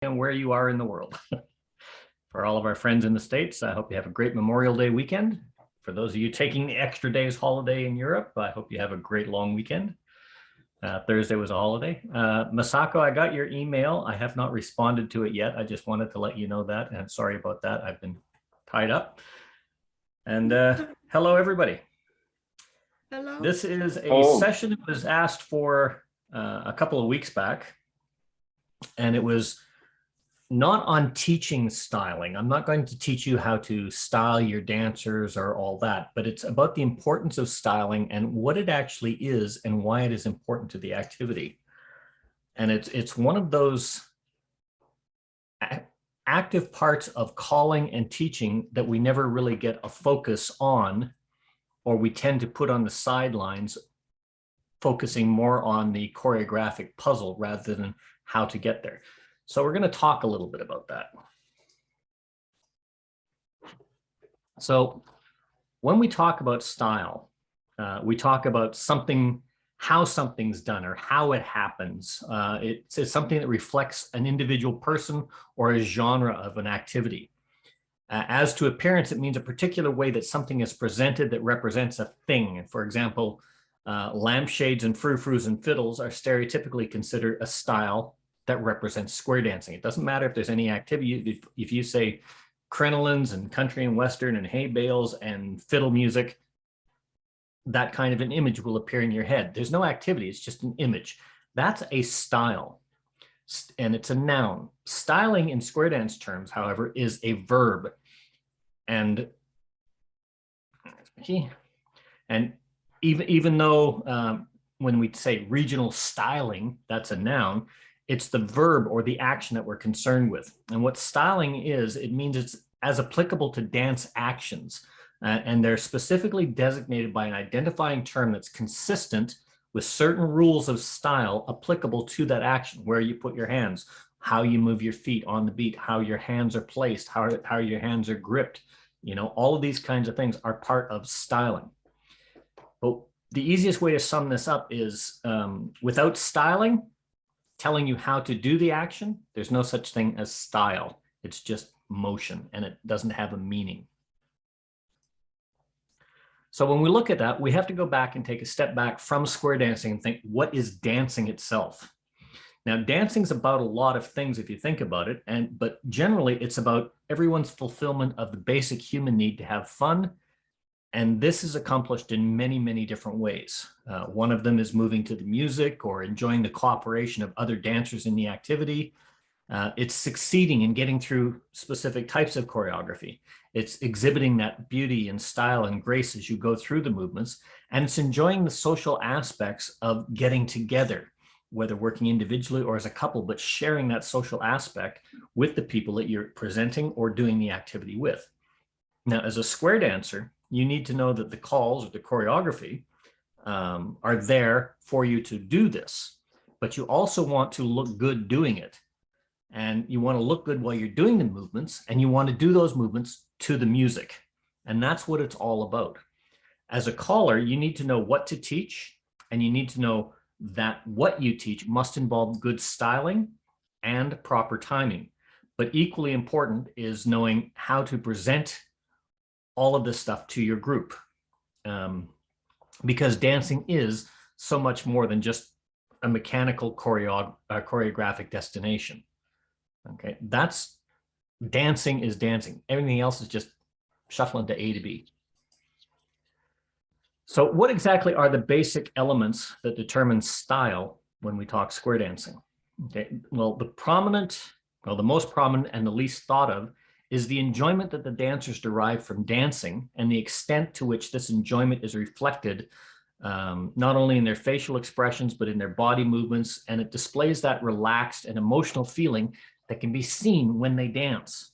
and where you are in the world. For all of our friends in the States, I hope you have a great Memorial Day weekend. For those of you taking the extra day's holiday in Europe, I hope you have a great long weekend. Thursday was a holiday. Masako, I got your email. I have not responded to it yet. I just wanted to let you know that, and sorry about that. I've been tied up. And hello, everybody. Hello. This is a session that was asked for a couple of weeks back, and it was not on teaching styling. I'm not going to teach you how to style your dancers or all that, but it's about the importance of styling and what it actually is and why it is important to the activity. And it's one of those active parts of calling and teaching that we never really get a focus on, or we tend to put on the sidelines, focusing more on the choreographic puzzle rather than how to get there. So we're going to talk a little bit about that. So when we talk about style, we talk about something, how something's done or how it happens. It's something that reflects an individual person or a genre of an activity. As to appearance, it means a particular way that something is presented that represents a thing. For example, lampshades and frou-frous and fiddles are stereotypically considered a style that represents square dancing. It doesn't matter if there's any activity. If you say crinolines and country and western and hay bales and fiddle music, that kind of an image will appear in your head. There's no activity, it's just an image. That's a style, and it's a noun. Styling in square dance terms, however, is a verb. And even though when we say regional styling, that's a noun, it's the verb or the action that we're concerned with. And what styling is, it means it's as applicable to dance actions. And they're specifically designated by an identifying term that's consistent with certain rules of style applicable to that action, where you put your hands, how you move your feet on the beat, how your hands are placed, how your hands are gripped. You know, all of these kinds of things are part of styling. But the easiest way to sum this up is without styling, telling you how to do the action, there's no such thing as style. It's just motion, and it doesn't have a meaning. So when we look at that, we have to go back and take a step back from square dancing and think, what is dancing itself? Now, dancing's about a lot of things if you think about it, but generally it's about everyone's fulfillment of the basic human need to have fun. And this is accomplished in many, many different ways. One of them is moving to the music or enjoying the cooperation of other dancers in the activity. It's succeeding in getting through specific types of choreography. It's exhibiting that beauty and style and grace as you go through the movements. And it's enjoying the social aspects of getting together, whether working individually or as a couple, but sharing that social aspect with the people that you're presenting or doing the activity with. Now, as a square dancer, you need to know that the calls or the choreography are there for you to do this, but you also want to look good doing it. And you want to look good while you're doing the movements, and you want to do those movements to the music. And that's what it's all about. As a caller, you need to know what to teach, and you need to know that what you teach must involve good styling and proper timing. But equally important is knowing how to present all of this stuff to your group, because dancing is so much more than just a mechanical choreographic destination. Okay, that's dancing is dancing. Everything else is just shuffling to A to B. So what exactly are the basic elements that determine style when we talk square dancing? Okay, well, the most prominent and the least thought of is the enjoyment that the dancers derive from dancing and the extent to which this enjoyment is reflected not only in their facial expressions, but in their body movements. And it displays that relaxed and emotional feeling that can be seen when they dance.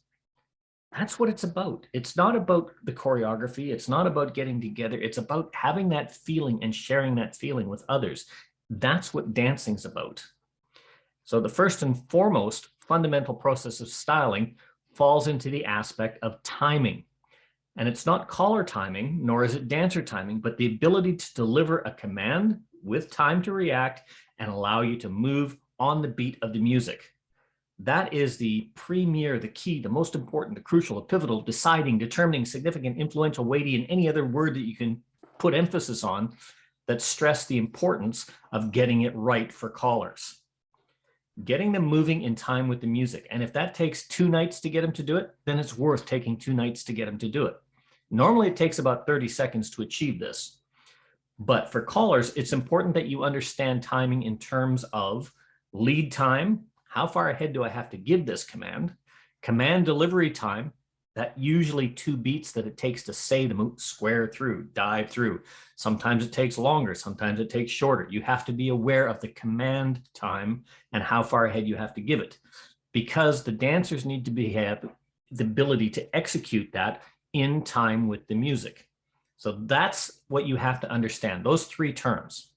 That's what it's about. It's not about the choreography. It's not about getting together. It's about having that feeling and sharing that feeling with others. That's what dancing's about. So the first and foremost fundamental process of styling falls into the aspect of timing. And it's not caller timing, nor is it dancer timing, but the ability to deliver a command with time to react and allow you to move on the beat of the music. That is the premier, the key, the most important, the crucial, the pivotal, deciding, determining, significant, influential, weighty, and any other word that you can put emphasis on that stress the importance of getting it right for callers. Getting them moving in time with the music. And if that takes 2 nights to get them to do it, then it's worth taking 2 nights to get them to do it. Normally, it takes about 30 seconds to achieve this. But for callers, it's important that you understand timing in terms of lead time. How far ahead do I have to give this command? Command delivery time, that usually 2 beats that it takes to say the move, square through, dive through. Sometimes it takes longer, sometimes it takes shorter. You have to be aware of the command time and how far ahead you have to give it, because the dancers need to have the ability to execute that in time with the music. So that's what you have to understand, those 3 terms.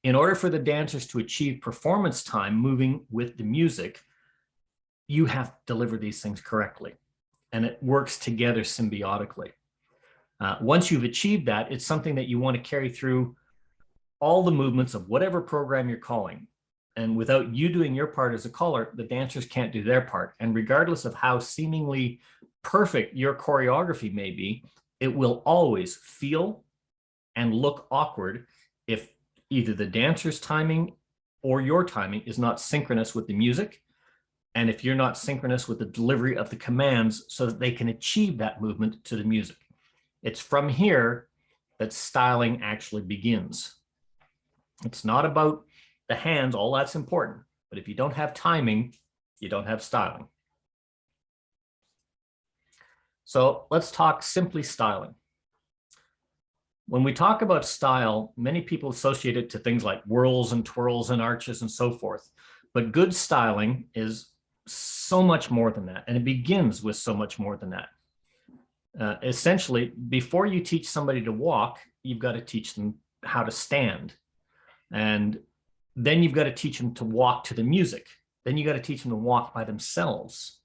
In order for the dancers to achieve performance time moving with the music, you have to deliver these things correctly, and it works together symbiotically. Once you've achieved that, it's something that you want to carry through all the movements of whatever program you're calling. And without you doing your part as a caller, the dancers can't do their part. And regardless of how seemingly perfect your choreography may be, it will always feel and look awkward if either the dancer's timing or your timing is not synchronous with the music, and if you're not synchronous with the delivery of the commands so that they can achieve that movement to the music. It's from here that styling actually begins. It's not about the hands, all that's important, but if you don't have timing, you don't have styling. So let's talk simply styling. When we talk about style, many people associate it to things like whirls and twirls and arches and so forth. But good styling is so much more than that, and it begins with so much more than that. Essentially, before you teach somebody to walk, you've got to teach them how to stand. And then you've got to teach them to walk to the music. Then you got to teach them to walk by themselves.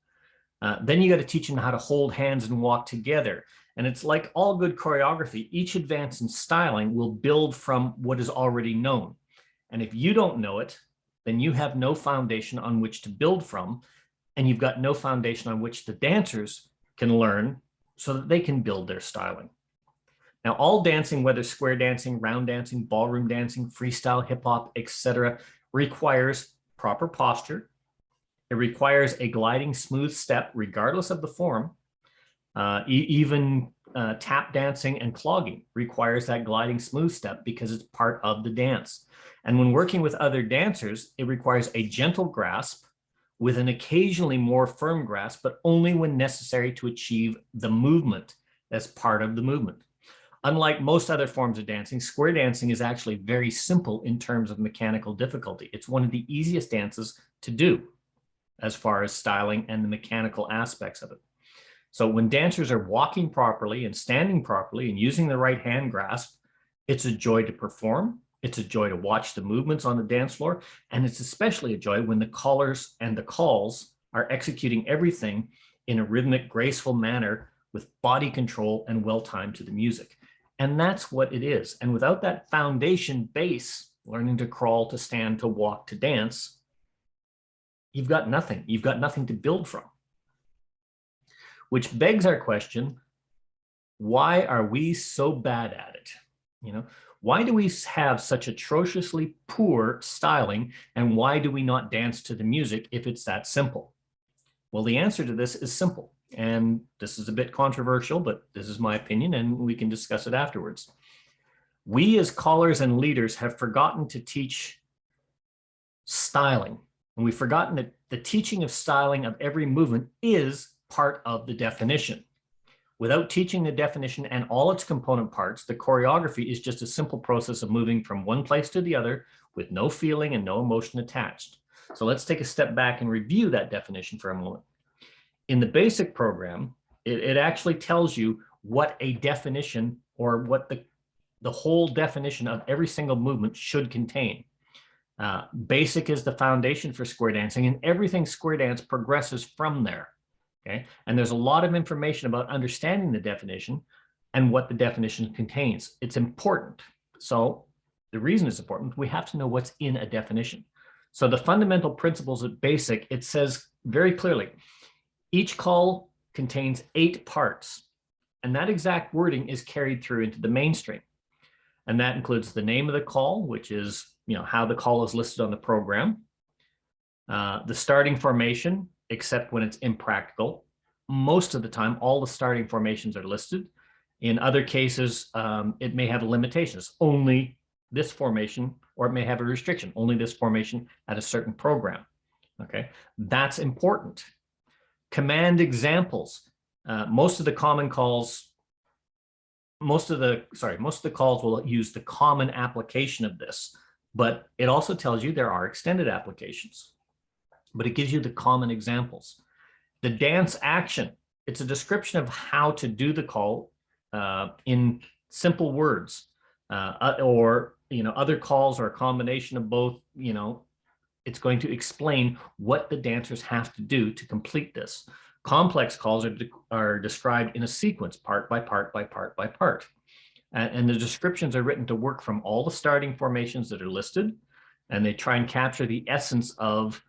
Then you got to teach them how to hold hands and walk together. And it's like all good choreography, each advance in styling will build from what is already known. And if you don't know it, then you have no foundation on which to build from, and you've got no foundation on which the dancers can learn so that they can build their styling. Now, all dancing, whether square dancing, round dancing, ballroom dancing, freestyle, hip hop, etc., requires proper posture. It requires a gliding, smooth step, regardless of the form. Even tap dancing and clogging requires that gliding, smooth step because it's part of the dance. And when working with other dancers, it requires a gentle grasp with an occasionally more firm grasp, but only when necessary to achieve the movement as part of the movement. Unlike most other forms of dancing, square dancing is actually very simple in terms of mechanical difficulty. It's one of the easiest dances to do as far as styling and the mechanical aspects of it. So when dancers are walking properly and standing properly and using the right hand grasp, it's a joy to perform. It's a joy to watch the movements on the dance floor. And it's especially a joy when the callers and the calls are executing everything in a rhythmic, graceful manner with body control and well timed to the music. And that's what it is. And without that foundation base, learning to crawl, to stand, to walk, to dance, you've got nothing. You've got nothing to build from. Which begs our question, why are we so bad at it? Why do we have such atrociously poor styling, and why do we not dance to the music if it's that simple? Well, the answer to this is simple, and this is a bit controversial, but this is my opinion, and we can discuss it afterwards. We as callers and leaders have forgotten to teach styling, and we've forgotten that the teaching of styling of every movement is part of the definition. Without teaching the definition and all its component parts, the choreography is just a simple process of moving from one place to the other with no feeling and no emotion attached. So let's take a step back and review that definition for a moment. In the basic program, it actually tells you what a definition or what the whole definition of every single movement should contain. Basic is the foundation for square dancing, and everything square dance progresses from there. Okay, and there's a lot of information about understanding the definition and what the definition contains. It's important. So the reason it's important, we have to know what's in a definition. So the fundamental principles at basic, it says very clearly, each call contains 8 parts, and that exact wording is carried through into the mainstream. And that includes the name of the call, which is, how the call is listed on the program, the starting formation, except when it's impractical. Most of the time, all the starting formations are listed. In other cases, it may have limitations, only this formation, or it may have a restriction, only this formation at a certain program. Okay, that's important. Command examples. Most of the calls will use the common application of this, but it also tells you there are extended applications, but it gives you the common examples. The dance action, it's a description of how to do the call in simple words, or other calls are a combination of both. It's going to explain what the dancers have to do to complete this. Complex calls are described in a sequence, part by part by part by part. And the descriptions are written to work from all the starting formations that are listed, and they try and capture the essence of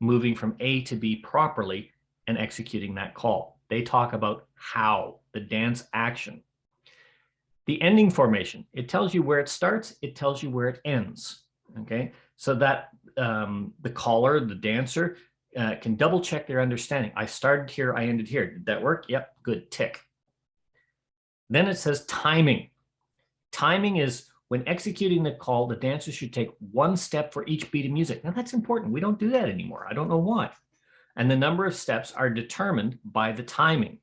moving from A to B properly and executing that call. They talk about how, the dance action. The ending formation, it tells you where it starts, it tells you where it ends. Okay, so that the caller, the dancer, can double check their understanding. I started here, I ended here. Did that work? Yep, good, tick. Then it says timing. Timing is when executing the call, the dancer should take 1 step for each beat of music. Now that's important. We don't do that anymore. I don't know why. And the number of steps are determined by the timing.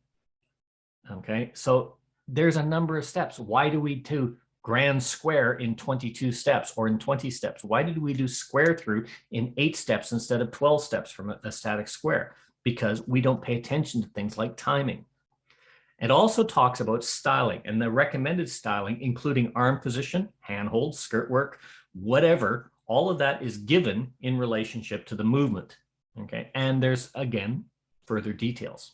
Okay, so there's a number of steps. Why do we do grand square in 22 steps or in 20 steps? Why did we do square through in 8 steps instead of 12 steps from a static square? Because we don't pay attention to things like timing. It also talks about styling and the recommended styling, including arm position, handhold, skirt work, whatever. All of that is given in relationship to the movement. Okay, and there's, again, further details.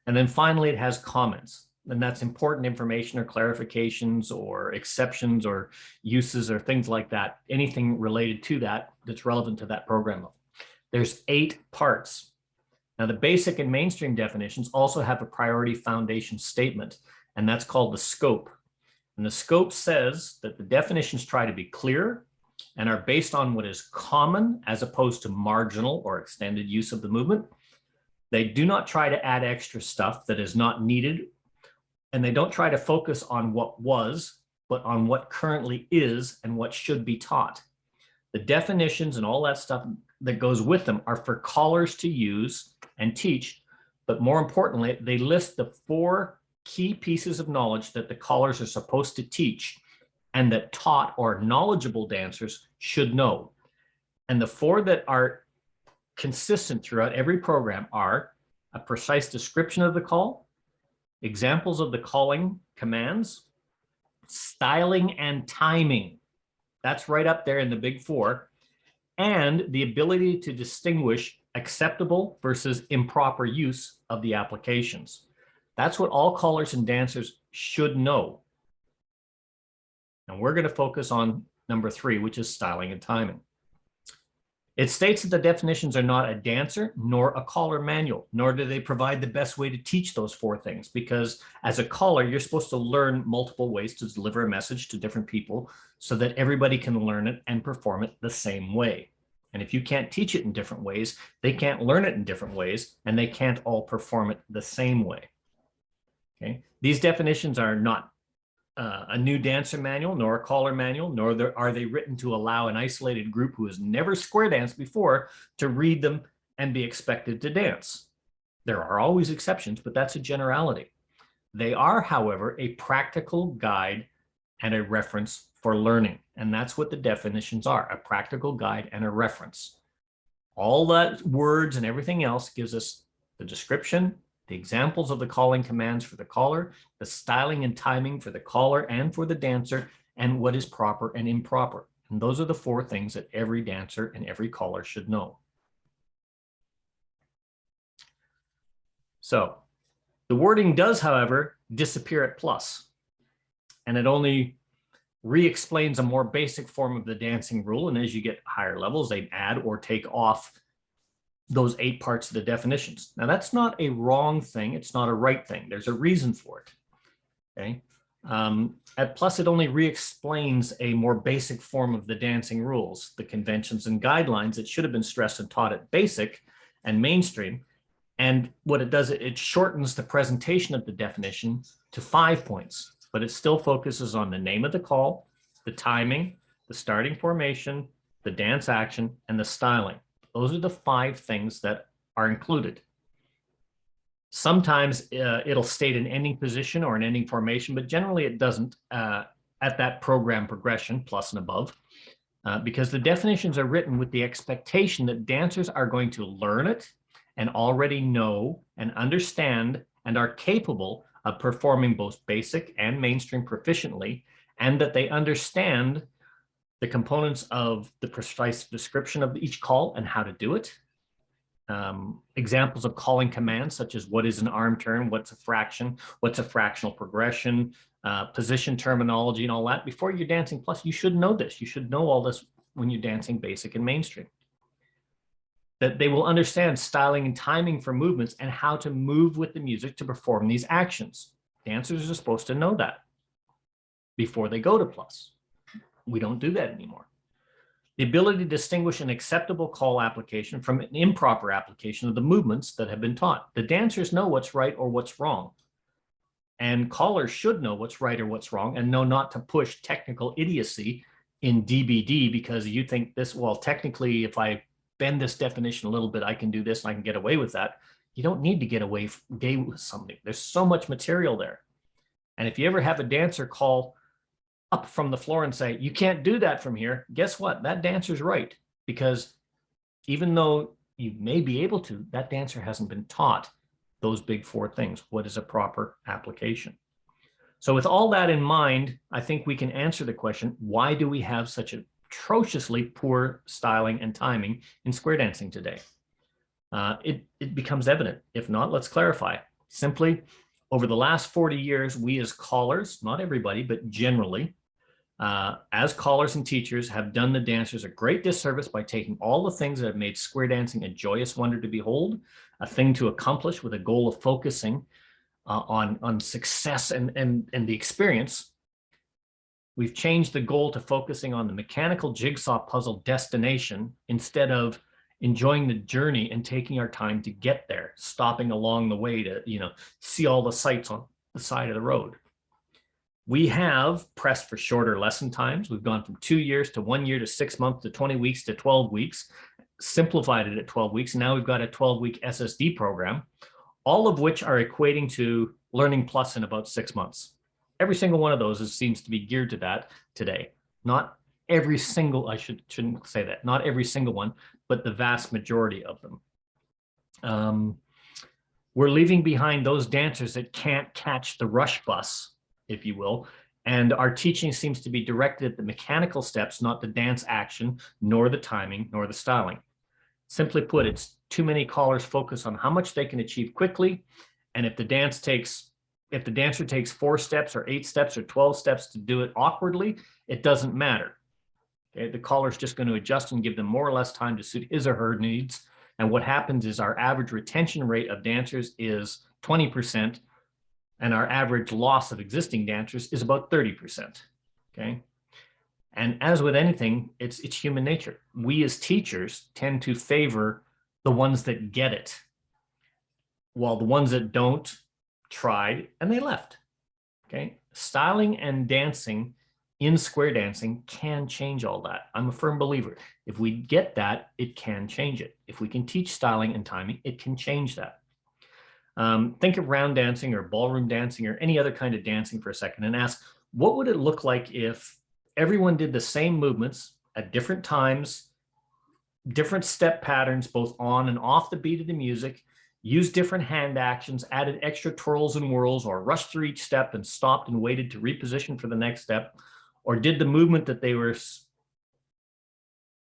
And then finally, it has comments. And that's important information or clarifications or exceptions or uses or things like that, anything related to that that's relevant to that program level. There's 8 parts. Now, the basic and mainstream definitions also have a priority foundation statement, and that's called the scope. And the scope says that the definitions try to be clear and are based on what is common as opposed to marginal or extended use of the movement. They do not try to add extra stuff that is not needed, and they don't try to focus on what was, but on what currently is and what should be taught. The definitions and all that stuff that goes with them are for callers to use and teach, but more importantly, they list the 4 key pieces of knowledge that the callers are supposed to teach and that taught or knowledgeable dancers should know. And the 4 that are consistent throughout every program are a precise description of the call, examples of the calling commands, styling and timing. That's right up there in the big 4. And the ability to distinguish acceptable versus improper use of the applications. That's what all callers and dancers should know. And we're going to focus on number 3, which is styling and timing. It states that the definitions are not a dancer nor a caller manual, nor do they provide the best way to teach those 4 things, because as a caller, you're supposed to learn multiple ways to deliver a message to different people so that everybody can learn it and perform it the same way. And if you can't teach it in different ways, they can't learn it in different ways, and they can't all perform it the same way. Okay? These definitions are not a new dancer manual, nor a caller manual, nor are they written to allow an isolated group who has never square danced before to read them and be expected to dance. There are always exceptions, but that's a generality. They are, however, a practical guide and a reference for learning. And that's what the definitions are, a practical guide and a reference. All that words and everything else gives us the description, the examples of the calling commands for the caller, the styling and timing for the caller and for the dancer, and what is proper and improper. And those are the 4 things that every dancer and every caller should know. So the wording does, however, disappear at plus. And it only re-explains a more basic form of the dancing rule. And as you get higher levels, they add or take off those 8 parts of the definitions. Now, that's not a wrong thing. It's not a right thing. There's a reason for it. Okay. Plus, it only re-explains a more basic form of the dancing rules, the conventions and guidelines that should have been stressed and taught at basic and mainstream. And what it does, it shortens the presentation of the definition to 5 points, but it still focuses on the name of the call, the timing, the starting formation, the dance action, and the styling. Those are the 5 things that are included. Sometimes it'll state an ending position or an ending formation, but generally it doesn't at that program progression, plus and above, because the definitions are written with the expectation that dancers are going to learn it and already know and understand and are capable of performing both basic and mainstream proficiently, and that they understand the components of the precise description of each call and how to do it. Examples of calling commands, such as what is an arm turn, what's a fraction, what's a fractional progression, position terminology and all that. Before you're dancing plus, you should know this. You should know all this when you're dancing basic and mainstream. That they will understand styling and timing for movements and how to move with the music to perform these actions. Dancers are supposed to know that before they go to plus. We don't do that anymore. The ability to distinguish an acceptable call application from an improper application of the movements that have been taught. The dancers know what's right or what's wrong. And callers should know what's right or what's wrong and know not to push technical idiocy in DBD because you think this, well, technically, if I bend this definition a little bit, I can do this and I can get away with that. You don't need to get away with something. There's so much material there. And if you ever have a dancer call up from the floor and say, you can't do that from here, guess what? That dancer's right, because even though you may be able to, that dancer hasn't been taught those big 4 things. What is a proper application? So with all that in mind, I think we can answer the question, why do we have such atrociously poor styling and timing in square dancing today? It becomes evident. If not, let's clarify. Simply, over the last 40 years, we as callers, not everybody, but generally, as callers and teachers, have done the dancers a great disservice by taking all the things that have made square dancing a joyous wonder to behold, a thing to accomplish with a goal of focusing on success and the experience. We've changed the goal to focusing on the mechanical jigsaw puzzle destination instead of enjoying the journey and taking our time to get there, stopping along the way to, see all the sights on the side of the road. We have pressed for shorter lesson times. We've gone from 2 years to 1 year to 6 months to 20 weeks to 12 weeks, simplified it at 12 weeks. And now we've got a 12-week SSD program, all of which are equating to learning plus in about 6 months. Every single one of those seems to be geared to that today. Not every single, I shouldn't say that, not every single one, but the vast majority of them. We're leaving behind those dancers that can't catch the rush bus, if you will, and our teaching seems to be directed at the mechanical steps, not the dance action, nor the timing, nor the styling. Simply put, it's too many callers focus on how much they can achieve quickly, and if the dancer takes 4 steps or 8 steps or 12 steps to do it awkwardly, it doesn't matter. Okay? The caller's just going to adjust and give them more or less time to suit his or her needs. And what happens is our average retention rate of dancers is 20%, and our average loss of existing dancers is about 30%. Okay. And as with anything, it's human nature. We as teachers tend to favor the ones that get it, while the ones that don't tried and they left. Okay. Styling and dancing in square dancing can change all that. I'm a firm believer. If we get that, it can change it. If we can teach styling and timing, it can change that. Think of round dancing or ballroom dancing or any other kind of dancing for a second and ask, what would it look like if everyone did the same movements at different times, different step patterns, both on and off the beat of the music, used different hand actions, added extra twirls and whirls, or rushed through each step and stopped and waited to reposition for the next step, or did the movement that they were,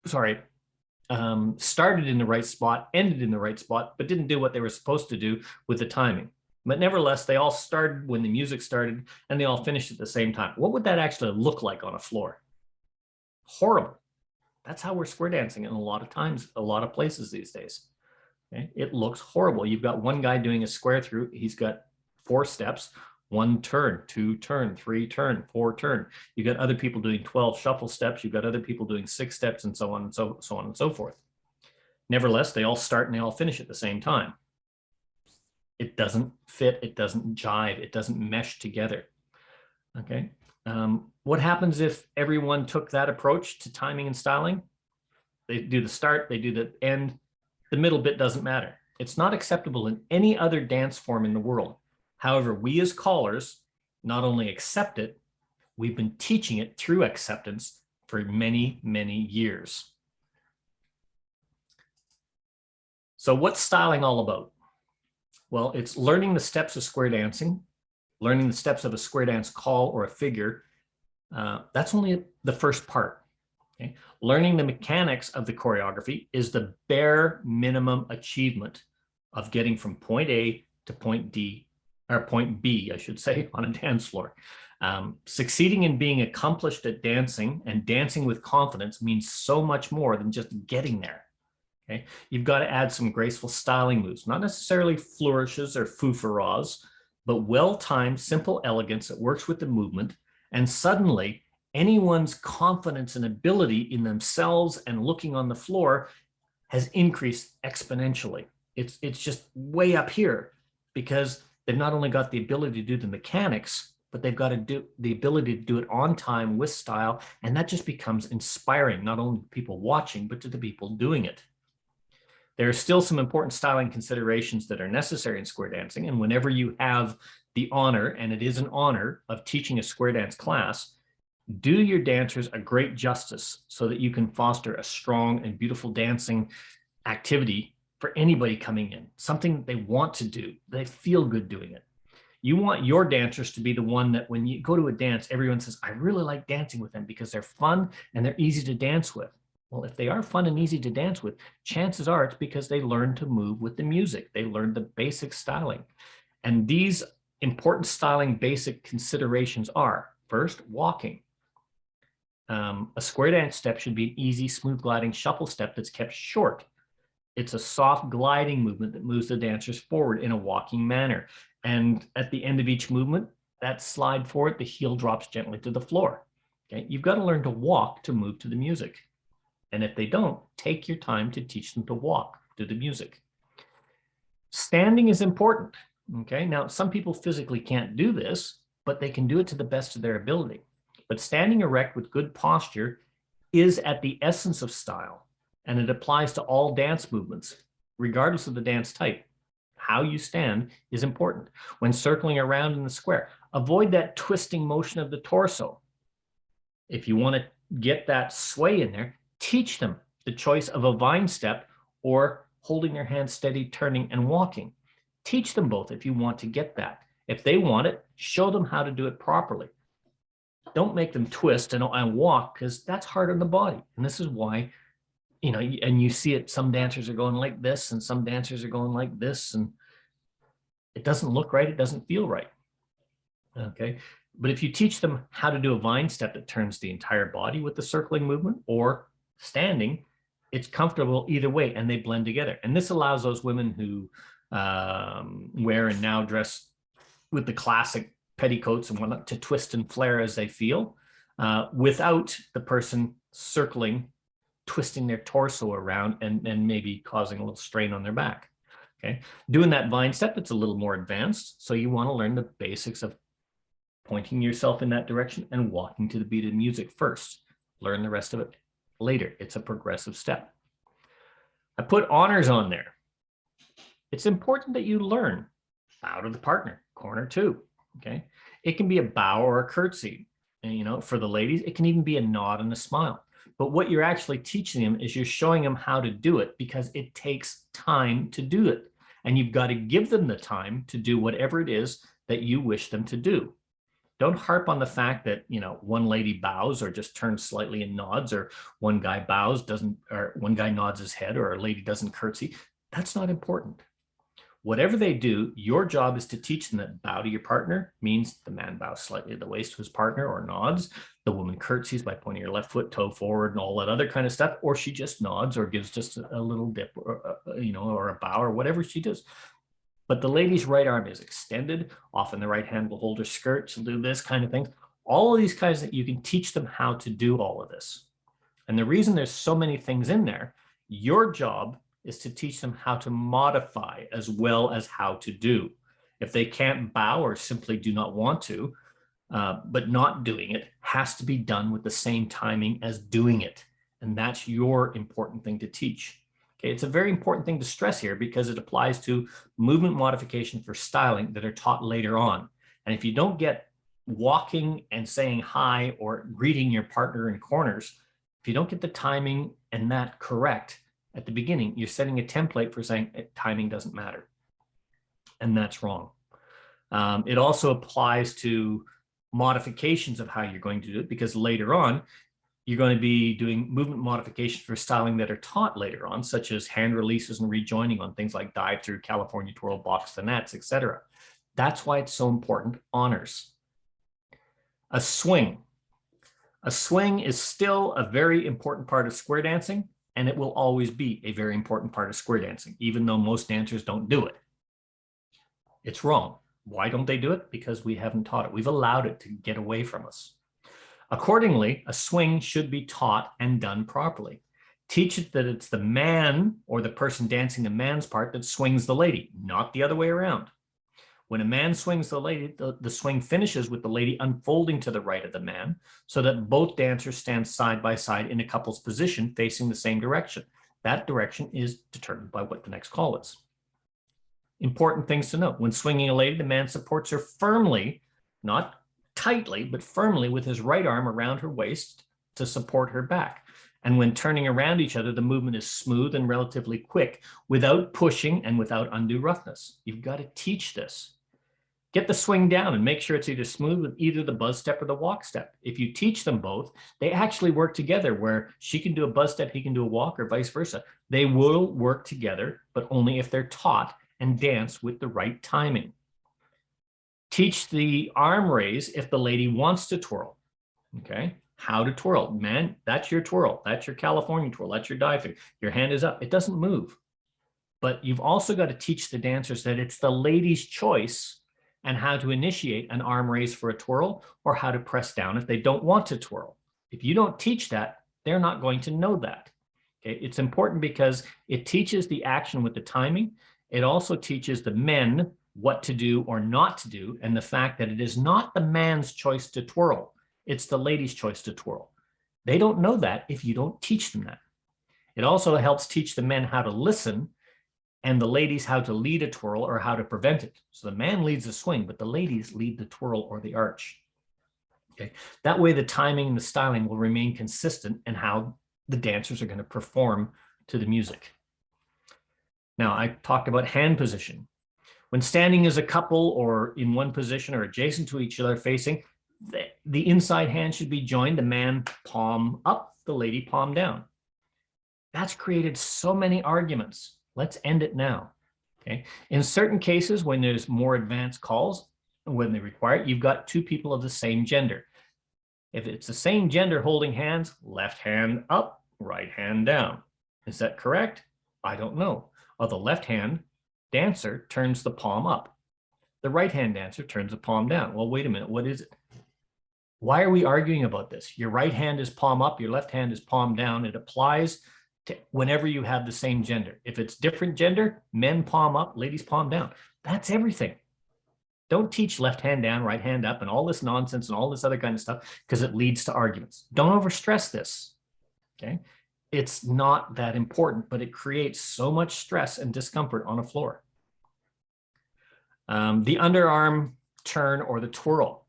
started in the right spot, ended in the right spot, but didn't do what they were supposed to do with the timing. But nevertheless, they all started when the music started and they all finished at the same time. What would that actually look like on a floor? Horrible. That's how we're square dancing in a lot of times, a lot of places these days. Okay? It looks horrible. You've got one guy doing a square through. He's got 4 steps, 1 turn, 2 turn, 3 turn, 4 turn. You've got other people doing 12 shuffle steps. You've got other people doing 6 steps and so on and so on and so forth. Nevertheless, they all start and they all finish at the same time. It doesn't fit. It doesn't jive. It doesn't mesh together. Okay. What happens if everyone took that approach to timing and styling? They do the start, they do the end. The middle bit doesn't matter. It's not acceptable in any other dance form in the world. However, we as callers not only accept it, we've been teaching it through acceptance for many, many years. So what's styling all about? Well, it's learning the steps of square dancing, learning the steps of a square dance call or a figure. That's only the first part. Okay? Learning the mechanics of the choreography is the bare minimum achievement of getting from point A to point D, or point B, I should say, on a dance floor. Succeeding in being accomplished at dancing and dancing with confidence means so much more than just getting there. Okay? You've got to add some graceful styling moves, not necessarily flourishes or fou-fouras, but well-timed, simple elegance that works with the movement. And suddenly, anyone's confidence and ability in themselves and looking on the floor has increased exponentially. It's just way up here because they've not only got the ability to do the mechanics, but they've got to do the ability to do it on time with style. And that just becomes inspiring, not only to people watching, but to the people doing it. There are still some important styling considerations that are necessary in square dancing. And whenever you have the honor, and it is an honor, of teaching a square dance class, do your dancers a great justice so that you can foster a strong and beautiful dancing activity for anybody coming in, something they want to do, they feel good doing it. You want your dancers to be the one that when you go to a dance, everyone says, I really like dancing with them because they're fun and they're easy to dance with. Well, if they are fun and easy to dance with, chances are it's because they learned to move with the music. They learned the basic styling. And these important styling basic considerations are, first, walking. A square dance step should be an easy, smooth gliding shuffle step that's kept short. It's a soft gliding movement that moves the dancers forward in a walking manner. And at the end of each movement, that slide forward, the heel drops gently to the floor. Okay? You've got to learn to walk to move to the music. And if they don't, take your time to teach them to walk to the music. Standing is important. Okay, now some people physically can't do this, but they can do it to the best of their ability. But standing erect with good posture is at the essence of style, and it applies to all dance movements, regardless of the dance type. How you stand is important. When circling around in the square, avoid that twisting motion of the torso. If you want to get that sway in there, teach them the choice of a vine step or holding their hands steady, turning and walking. Teach them both if you want to get that. If they want it, show them how to do it properly. Don't make them twist and walk, because that's hard on the body. And this is why, you know, and you see it, some dancers are going like this and some dancers are going like this, and it doesn't look right. It doesn't feel right. Okay. But if you teach them how to do a vine step that turns the entire body with the circling movement or standing, it's comfortable either way and they blend together. And this allows those women who wear and now dress with the classic petticoats and whatnot to twist and flare as they feel without the person circling, twisting their torso around and maybe causing a little strain on their back. Okay, doing that vine step, it's a little more advanced. So you want to learn the basics of pointing yourself in that direction and walking to the beat of music first. Learn the rest of it later. It's a progressive step. I put honors on there. It's important that you learn bow to the partner, corner two. Okay, it can be a bow or a curtsy. And, you know, for the ladies, it can even be a nod and a smile. But what you're actually teaching them is you're showing them how to do it, because it takes time to do it. And you've got to give them the time to do whatever it is that you wish them to do. Don't harp on the fact that, you know, one lady bows or just turns slightly and nods, or one guy bows, doesn't, or one guy nods his head, or a lady doesn't curtsy. That's not important. Whatever they do, your job is to teach them that bow to your partner means the man bows slightly at the waist to his partner or nods. The woman curtsies by pointing her left foot, toe forward, and all that other kind of stuff. Or she just nods or gives just a little dip, or, or a bow or whatever she does. But the lady's right arm is extended. Often the right hand will hold her skirt. She'll do this kind of thing. All of these kinds that you can teach them how to do all of this. And the reason there's so many things in there, your job is to teach them how to modify as well as how to do. If they can't bow or simply do not want to, but not doing it has to be done with the same timing as doing it. And that's your important thing to teach. Okay, it's a very important thing to stress here because it applies to movement modification for styling that are taught later on. And if you don't get walking and saying hi or greeting your partner in corners, if you don't get the timing and that correct at the beginning, you're setting a template for saying timing doesn't matter. And that's wrong. It also applies to modifications of how you're going to do it, because later on, you're going to be doing movement modifications for styling that are taught later on, such as hand releases and rejoining on things like dive through, California twirl, box the nets, etc. That's why it's so important. Honors. A swing. A swing is still a very important part of square dancing, and it will always be a very important part of square dancing, even though most dancers don't do it. It's wrong. Why don't they do it? Because we haven't taught it. We've allowed it to get away from us. Accordingly, a swing should be taught and done properly. Teach it that it's the man or the person dancing the man's part that swings the lady, not the other way around. When a man swings the lady, the swing finishes with the lady unfolding to the right of the man so that both dancers stand side by side in a couple's position facing the same direction. That direction is determined by what the next call is. Important things to note. When swinging a lady, the man supports her firmly, not tightly, but firmly with his right arm around her waist to support her back. And when turning around each other, the movement is smooth and relatively quick without pushing and without undue roughness. You've got to teach this. Get the swing down and make sure it's either smooth with either the buzz step or the walk step. If you teach them both, they actually work together where she can do a buzz step, he can do a walk, or vice versa. They will work together, but only if they're taught and dance with the right timing. Teach the arm raise if the lady wants to twirl. Okay, how to twirl. Man, that's your twirl. That's your California twirl. That's your dive thing. Your hand is up. It doesn't move. But you've also got to teach the dancers that it's the lady's choice and how to initiate an arm raise for a twirl or how to press down if they don't want to twirl. If you don't teach that, they're not going to know that. Okay? It's important because it teaches the action with the timing. It also teaches the men what to do or not to do, and the fact that it is not the man's choice to twirl. It's the lady's choice to twirl. They don't know that if you don't teach them that. It also helps teach the men how to listen and the ladies how to lead a twirl or how to prevent it. So the man leads the swing, but the ladies lead the twirl or the arch. Okay, that way the timing and the styling will remain consistent in how the dancers are going to perform to the music. Now, I talked about hand position. When standing as a couple or in one position or adjacent to each other facing, the inside hand should be joined, the man palm up, the lady palm down. That's created so many arguments. Let's end it now. Okay. In certain cases, when there's more advanced calls, when they require it, you've got two people of the same gender. If it's the same gender holding hands, left hand up, right hand down. Is that correct? I don't know. Well, the left hand dancer turns the palm up. The right hand dancer turns the palm down. Well, wait a minute. What is it? Why are we arguing about this? Your right hand is palm up, your left hand is palm down. It applies to whenever you have the same gender. If it's different gender, men palm up, ladies palm down. That's everything. Don't teach left hand down, right hand up, and all this nonsense and all this other kind of stuff because it leads to arguments. Don't overstress this. Okay. It's not that important, but it creates so much stress and discomfort on a floor. The underarm turn or the twirl.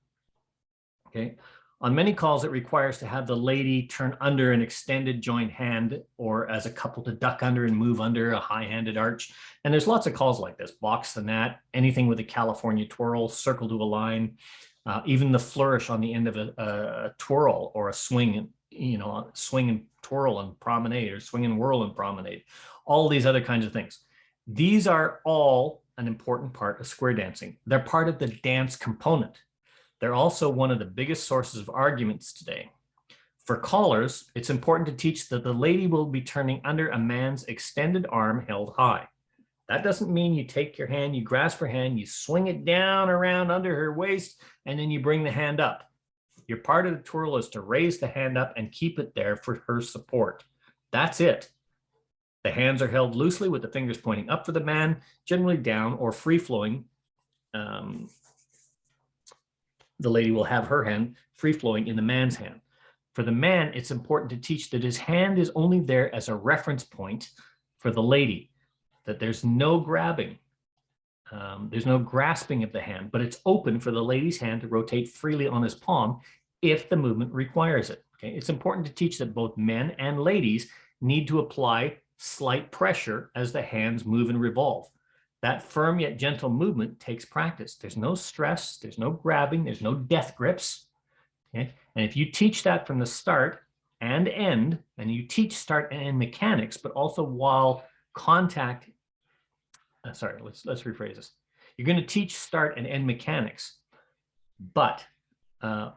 Okay. On many calls, it requires to have the lady turn under an extended joint hand or as a couple to duck under and move under a high-handed arch. And there's lots of calls like this, box the net, anything with a California twirl, circle to a line, even the flourish on the end of a twirl or a swing, swing and twirl and promenade or swing and whirl and promenade, all these other kinds of things. These are all an important part of square dancing. They're part of the dance component. They're also one of the biggest sources of arguments today. For callers, it's important to teach that the lady will be turning under a man's extended arm held high. That doesn't mean you take your hand, you grasp her hand, you swing it down around under her waist, and then you bring the hand up. Your part of the twirl is to raise the hand up and keep it there for her support. That's it. The hands are held loosely with the fingers pointing up for the man, generally down or free-flowing. The lady will have her hand free-flowing in the man's hand. For the man, it's important to teach that his hand is only there as a reference point for the lady, that there's no grabbing. There's no grasping of the hand, but it's open for the lady's hand to rotate freely on his palm if the movement requires it. Okay? It's important to teach that both men and ladies need to apply slight pressure as the hands move and revolve. That firm yet gentle movement takes practice. There's no stress, there's no grabbing, there's no death grips. Okay? And if you teach that from the start and end, and you teach start and end mechanics, but also while contact, let's rephrase this. You're going to teach start and end mechanics, but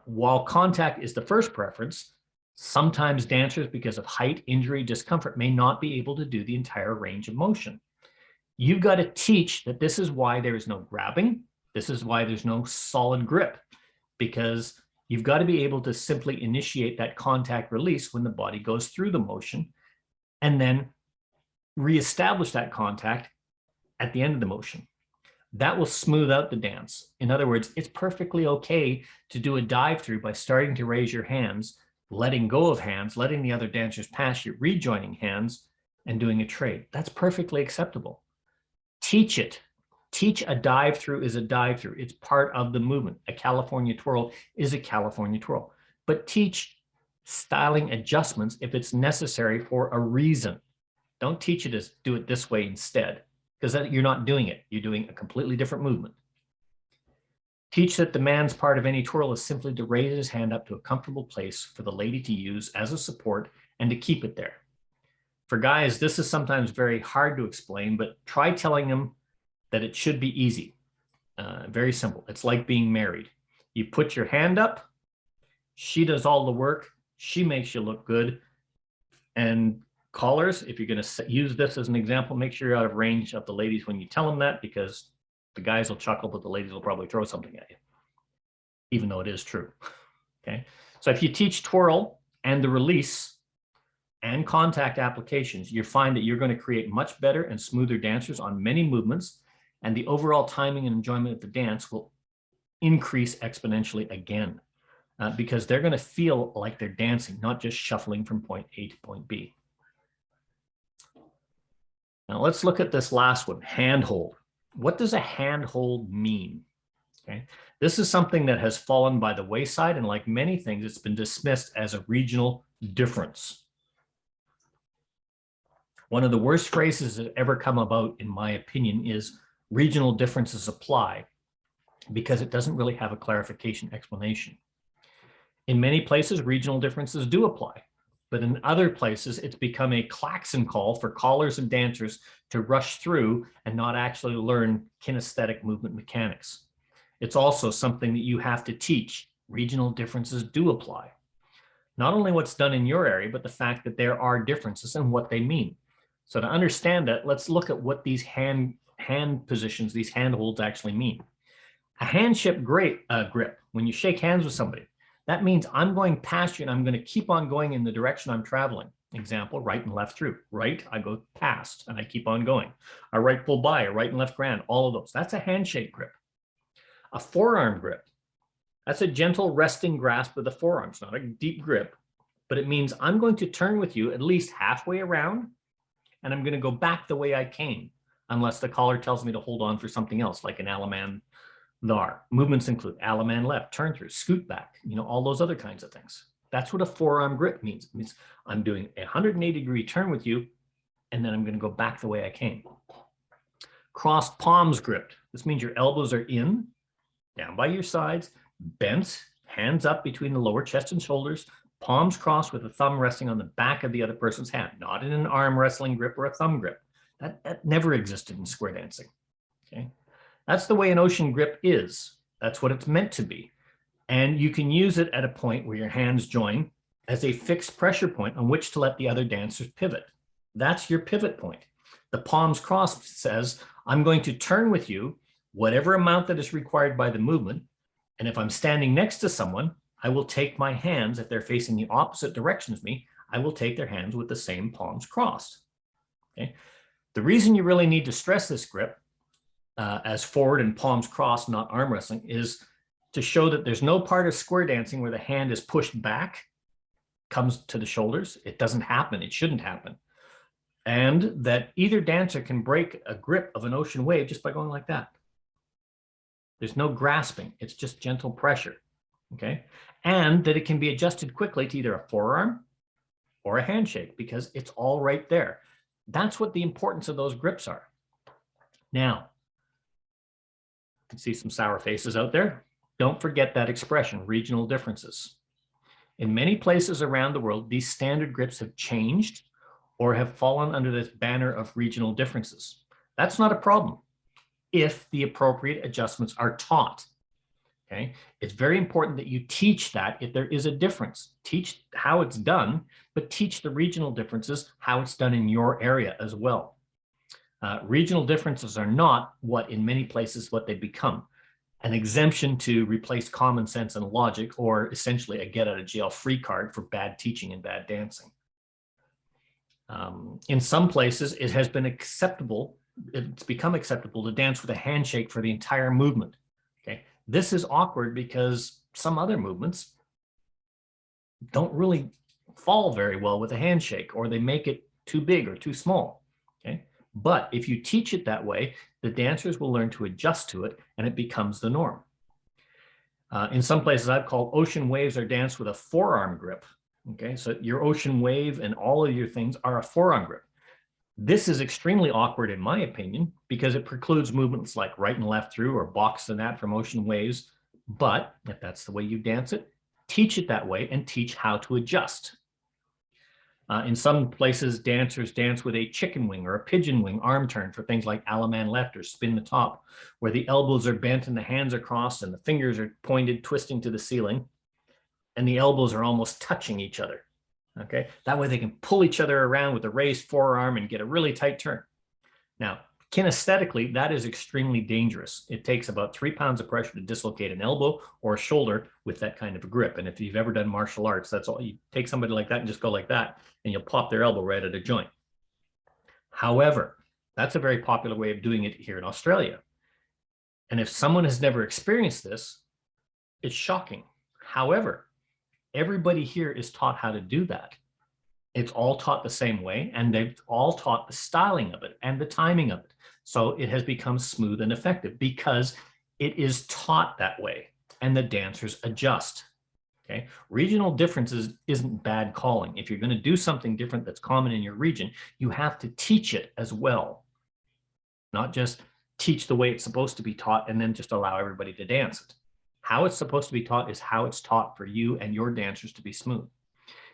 while contact is the first preference, sometimes dancers, because of height, injury, discomfort, may not be able to do the entire range of motion. You've got to teach that this is why there is no grabbing. This is why there's no solid grip, because you've got to be able to simply initiate that contact release when the body goes through the motion, and then reestablish that contact at the end of the motion. That will smooth out the dance. In other words, it's perfectly okay to do a dive through by starting to raise your hands, letting go of hands, letting the other dancers pass you, rejoining hands, and doing a trade. That's perfectly acceptable. Teach it. Teach a dive through is a dive through. It's part of the movement. A California twirl is a California twirl. But teach styling adjustments if it's necessary for a reason. Don't teach it as do it this way instead, because you're not doing it. You're doing a completely different movement. Teach that the man's part of any twirl is simply to raise his hand up to a comfortable place for the lady to use as a support and to keep it there. For guys, this is sometimes very hard to explain, but try telling them that it should be easy. Very simple. It's like being married. You put your hand up, she does all the work, she makes you look good. And callers, if you're going to use this as an example, make sure you're out of range of the ladies when you tell them that, because the guys will chuckle, but the ladies will probably throw something at you, even though it is true. Okay. So if you teach twirl and the release and contact applications, you find that you're going to create much better and smoother dancers on many movements, and the overall timing and enjoyment of the dance will increase exponentially again, because they're going to feel like they're dancing, not just shuffling from point A to point B. Now let's look at this last one, handhold. What does a handhold mean? Okay. This is something that has fallen by the wayside, and like many things, it's been dismissed as a regional difference. One of the worst phrases that ever come about, in my opinion, is regional differences apply, because it doesn't really have a clarification explanation. In many places, regional differences do apply, but in other places, it's become a klaxon call for callers and dancers to rush through and not actually learn kinesthetic movement mechanics. It's also something that you have to teach. Regional differences do apply. Not only what's done in your area, but the fact that there are differences and what they mean. So to understand that, let's look at what these hand positions, these handholds actually mean. A handshake grip, when you shake hands with somebody, that means I'm going past you and I'm going to keep on going in the direction I'm traveling. Example, right and left through. Right, I go past and I keep on going. A right pull by, a right and left grand, all of those. That's a handshake grip. A forearm grip, that's a gentle resting grasp of the forearm. It's not a deep grip, but it means I'm going to turn with you at least halfway around, and I'm going to go back the way I came, unless the caller tells me to hold on for something else, like an Alaman Thar. Movements include Alaman left, turn through, scoot back, all those other kinds of things. That's what a forearm grip means. It means I'm doing a 180-degree turn with you, and then I'm going to go back the way I came. Crossed palms gripped. This means your elbows are in, down by your sides, bent, hands up between the lower chest and shoulders, palms crossed with a thumb resting on the back of the other person's hand, not in an arm wrestling grip or a thumb grip. That never existed in square dancing. Okay, that's the way an ocean grip is. That's what it's meant to be. And you can use it at a point where your hands join as a fixed pressure point on which to let the other dancers pivot. That's your pivot point. The palms crossed says, I'm going to turn with you whatever amount that is required by the movement. And if I'm standing next to someone, I will take my hands, if they're facing the opposite direction as me, I will take their hands with the same palms crossed. Okay. The reason you really need to stress this grip as forward and palms crossed, not arm wrestling, is to show that there's no part of square dancing where the hand is pushed back, comes to the shoulders. It doesn't happen. It shouldn't happen. And that either dancer can break a grip of an ocean wave just by going like that. There's no grasping. It's just gentle pressure. Okay. And that it can be adjusted quickly to either a forearm or a handshake because it's all right there. That's what the importance of those grips are. Now, you can see some sour faces out there. Don't forget that expression, regional differences. In many places around the world, these standard grips have changed or have fallen under this banner of regional differences. That's not a problem if the appropriate adjustments are taught. Okay, it's very important that you teach that if there is a difference. Teach how it's done, but teach the regional differences, how it's done in your area as well. Regional differences are not what in many places what they become. An exemption to replace common sense and logic, or essentially a get out of jail free card for bad teaching and bad dancing. In some places, it has been acceptable, it's become acceptable to dance with a handshake for the entire movement. Okay, this is awkward because some other movements don't really fall very well with a handshake, or they make it too big or too small. Okay, but if you teach it that way, the dancers will learn to adjust to it and it becomes the norm. In some places I've called ocean waves are danced with a forearm grip. Okay, so your ocean wave and all of your things are a forearm grip. This is extremely awkward in my opinion, because it precludes movements like right and left through or box and that from ocean waves. But if that's the way you dance it, teach it that way and teach how to adjust. In some places, dancers dance with a chicken wing or a pigeon wing arm turn for things like Alaman left or spin the top, where the elbows are bent and the hands are crossed and the fingers are pointed, twisting to the ceiling, and the elbows are almost touching each other. Okay, that way they can pull each other around with a raised forearm and get a really tight turn. Now, kinesthetically, that is extremely dangerous. It takes about 3 pounds of pressure to dislocate an elbow or a shoulder with that kind of a grip. And if you've ever done martial arts, that's all. You take somebody like that and just go like that, and you'll pop their elbow right at a joint. However, that's a very popular way of doing it here in Australia. And if someone has never experienced this, it's shocking. However, everybody here is taught how to do that. It's all taught the same way, and they've all taught the styling of it and the timing of it. So it has become smooth and effective because it is taught that way, and the dancers adjust. Okay, regional differences isn't bad calling. If you're going to do something different that's common in your region, you have to teach it as well, not just teach the way it's supposed to be taught and then just allow everybody to dance it. How it's supposed to be taught is how it's taught for you and your dancers to be smooth.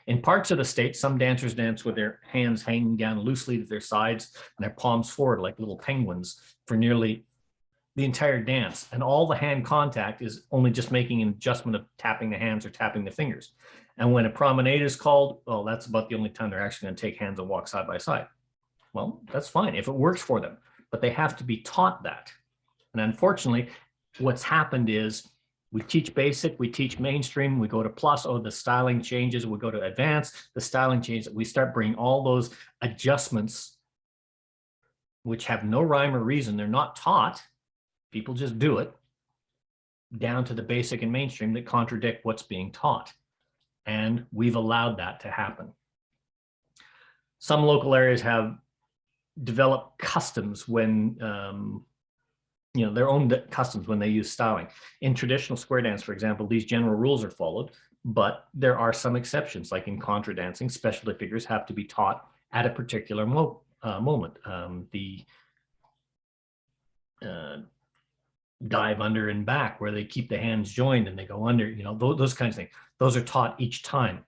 In parts of the state, some dancers dance with their hands hanging down loosely to their sides and their palms forward like little penguins for nearly the entire dance. And all the hand contact is only just making an adjustment of tapping the hands or tapping the fingers. And when a promenade is called, well, that's about the only time they're actually going to take hands and walk side by side. Well, that's fine if it works for them, but they have to be taught that. And unfortunately, what's happened is we teach basic, we teach mainstream, we go to plus, oh, the styling changes, we go to advanced, the styling changes. We start bringing all those adjustments, which have no rhyme or reason. They're not taught. People just do it, down to the basic and mainstream that contradict what's being taught. And we've allowed that to happen. Some local areas have developed customs when their own customs when they use styling. In traditional square dance, for example, these general rules are followed, but there are some exceptions, like in contra dancing, specialty figures have to be taught at a particular moment. The dive under and back, where they keep the hands joined and they go under, those kinds of things. Those are taught each time.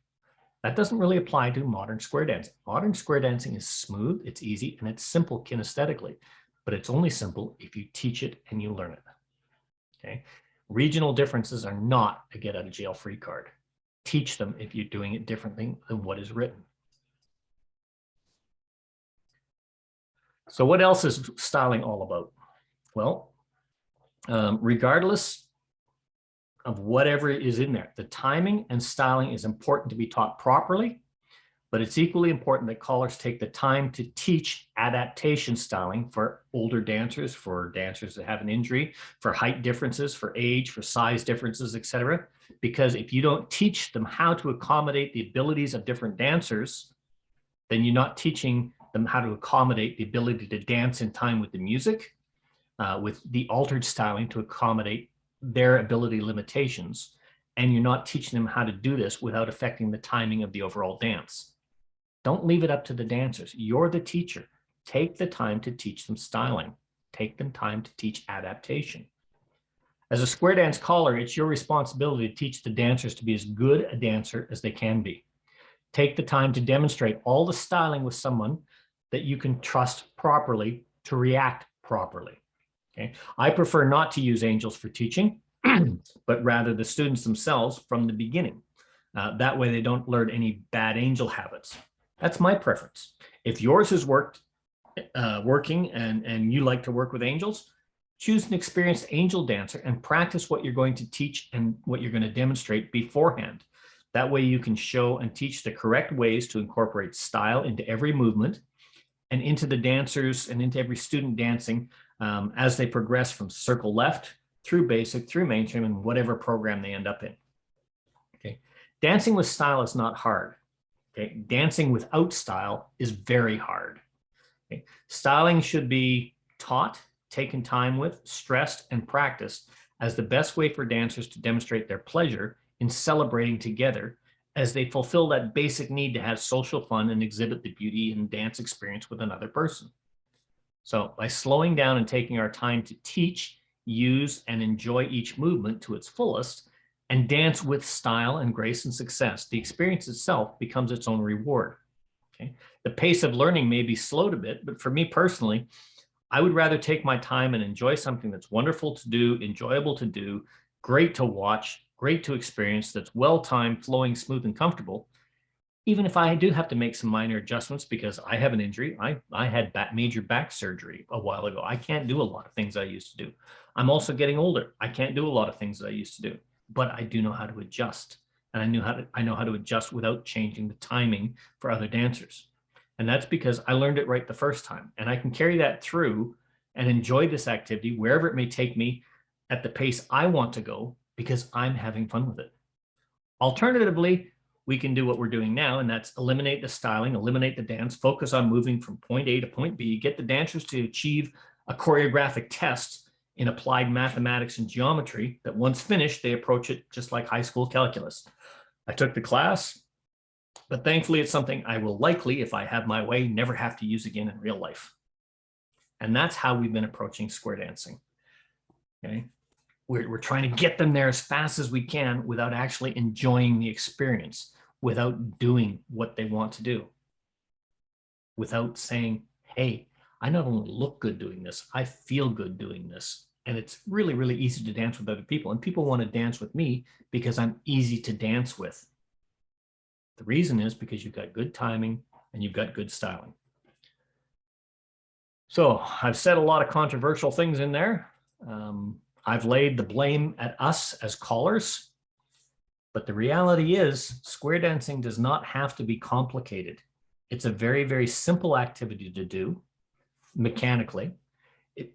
That doesn't really apply to modern square dancing. Modern square dancing is smooth, it's easy, and it's simple kinesthetically. but it's only simple if you teach it and you learn it. Okay. Regional differences are not a get out of jail free card. Teach them if you're doing it differently than what is written. So what else is styling all about? Well, regardless of whatever is in there, the timing and styling is important to be taught properly, but it's equally important that callers take the time to teach adaptation styling for older dancers, for dancers that have an injury, for height differences, for age, for size differences, etc. Because if you don't teach them how to accommodate the abilities of different dancers, then you're not teaching them how to accommodate the ability to dance in time with the music, with the altered styling to accommodate their ability limitations. And you're not teaching them how to do this without affecting the timing of the overall dance. Don't leave it up to the dancers. You're the teacher. Take the time to teach them styling. Take them time to teach adaptation. As a square dance caller, it's your responsibility to teach the dancers to be as good a dancer as they can be. Take the time to demonstrate all the styling with someone that you can trust properly to react properly. Okay. I prefer not to use angels for teaching, but rather the students themselves from the beginning. That way they don't learn any bad angel habits. That's my preference. If yours has working and you like to work with angels, choose an experienced angel dancer and practice what you're going to teach and what you're going to demonstrate beforehand. That way you can show and teach the correct ways to incorporate style into every movement and into the dancers and into every student dancing as they progress from circle left through basic, through mainstream, and whatever program they end up in. Okay. Dancing with style is not hard. Okay. Dancing without style is very hard. Okay. Styling should be taught, taken time with, stressed, and practiced as the best way for dancers to demonstrate their pleasure in celebrating together as they fulfill that basic need to have social fun and exhibit the beauty and dance experience with another person. So by slowing down and taking our time to teach, use, and enjoy each movement to its fullest and dance with style and grace and success, the experience itself becomes its own reward. Okay? The pace of learning may be slowed a bit, but for me personally, I would rather take my time and enjoy something that's wonderful to do, enjoyable to do, great to watch, great to experience, that's well-timed, flowing, smooth, and comfortable, even if I do have to make some minor adjustments because I have an injury. I had major back surgery a while ago. I can't do a lot of things I used to do. I'm also getting older. I can't do a lot of things that I used to do, but I do know how to adjust. And I know how to adjust without changing the timing for other dancers. And that's because I learned it right the first time. And I can carry that through and enjoy this activity wherever it may take me at the pace I want to go because I'm having fun with it. Alternatively, we can do what we're doing now, and that's eliminate the styling, eliminate the dance, focus on moving from point A to point B, get the dancers to achieve a choreographic test in applied mathematics and geometry that once finished, they approach it just like high school calculus. I took the class, but thankfully it's something I will likely, if I have my way, never have to use again in real life. And that's how we've been approaching square dancing. Okay. We're trying to get them there as fast as we can without actually enjoying the experience, without doing what they want to do, without saying, hey, I not only look good doing this, I feel good doing this. And it's really, really easy to dance with other people. And people want to dance with me because I'm easy to dance with. The reason is because you've got good timing and you've got good styling. So I've said a lot of controversial things in there. I've laid the blame at us as callers, but the reality is square dancing does not have to be complicated. It's a very, very simple activity to do mechanically.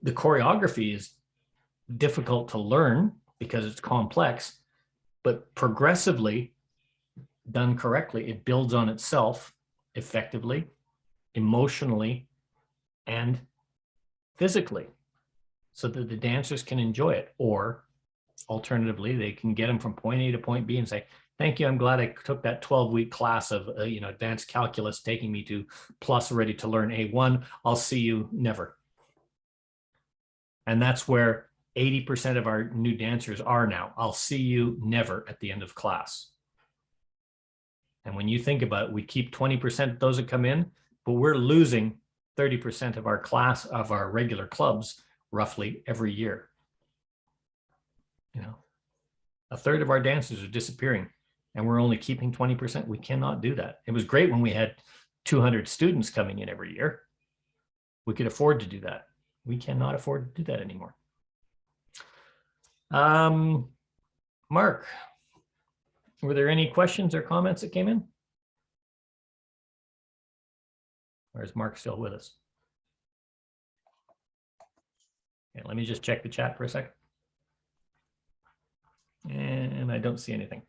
The choreography is difficult to learn because it's complex, but progressively done correctly, it builds on itself effectively, emotionally, and physically, so that the dancers can enjoy it. Or alternatively, they can get them from point A to point B and say, thank you, I'm glad I took that 12-week class of advanced calculus taking me to plus ready to learn A1. I'll see you never. And that's where 80% of our new dancers are now. I'll see you never at the end of class. And when you think about it, we keep 20% of those that come in, but we're losing 30% of our class, of our regular clubs, roughly every year. You know, a third of our dancers are disappearing and we're only keeping 20%. We cannot do that. It was great when we had 200 students coming in every year. We could afford to do that. We cannot afford to do that anymore. Mark, were there any questions or comments that came in? Or is Mark still with us? Yeah, let me just check the chat for a second. And I don't see anything.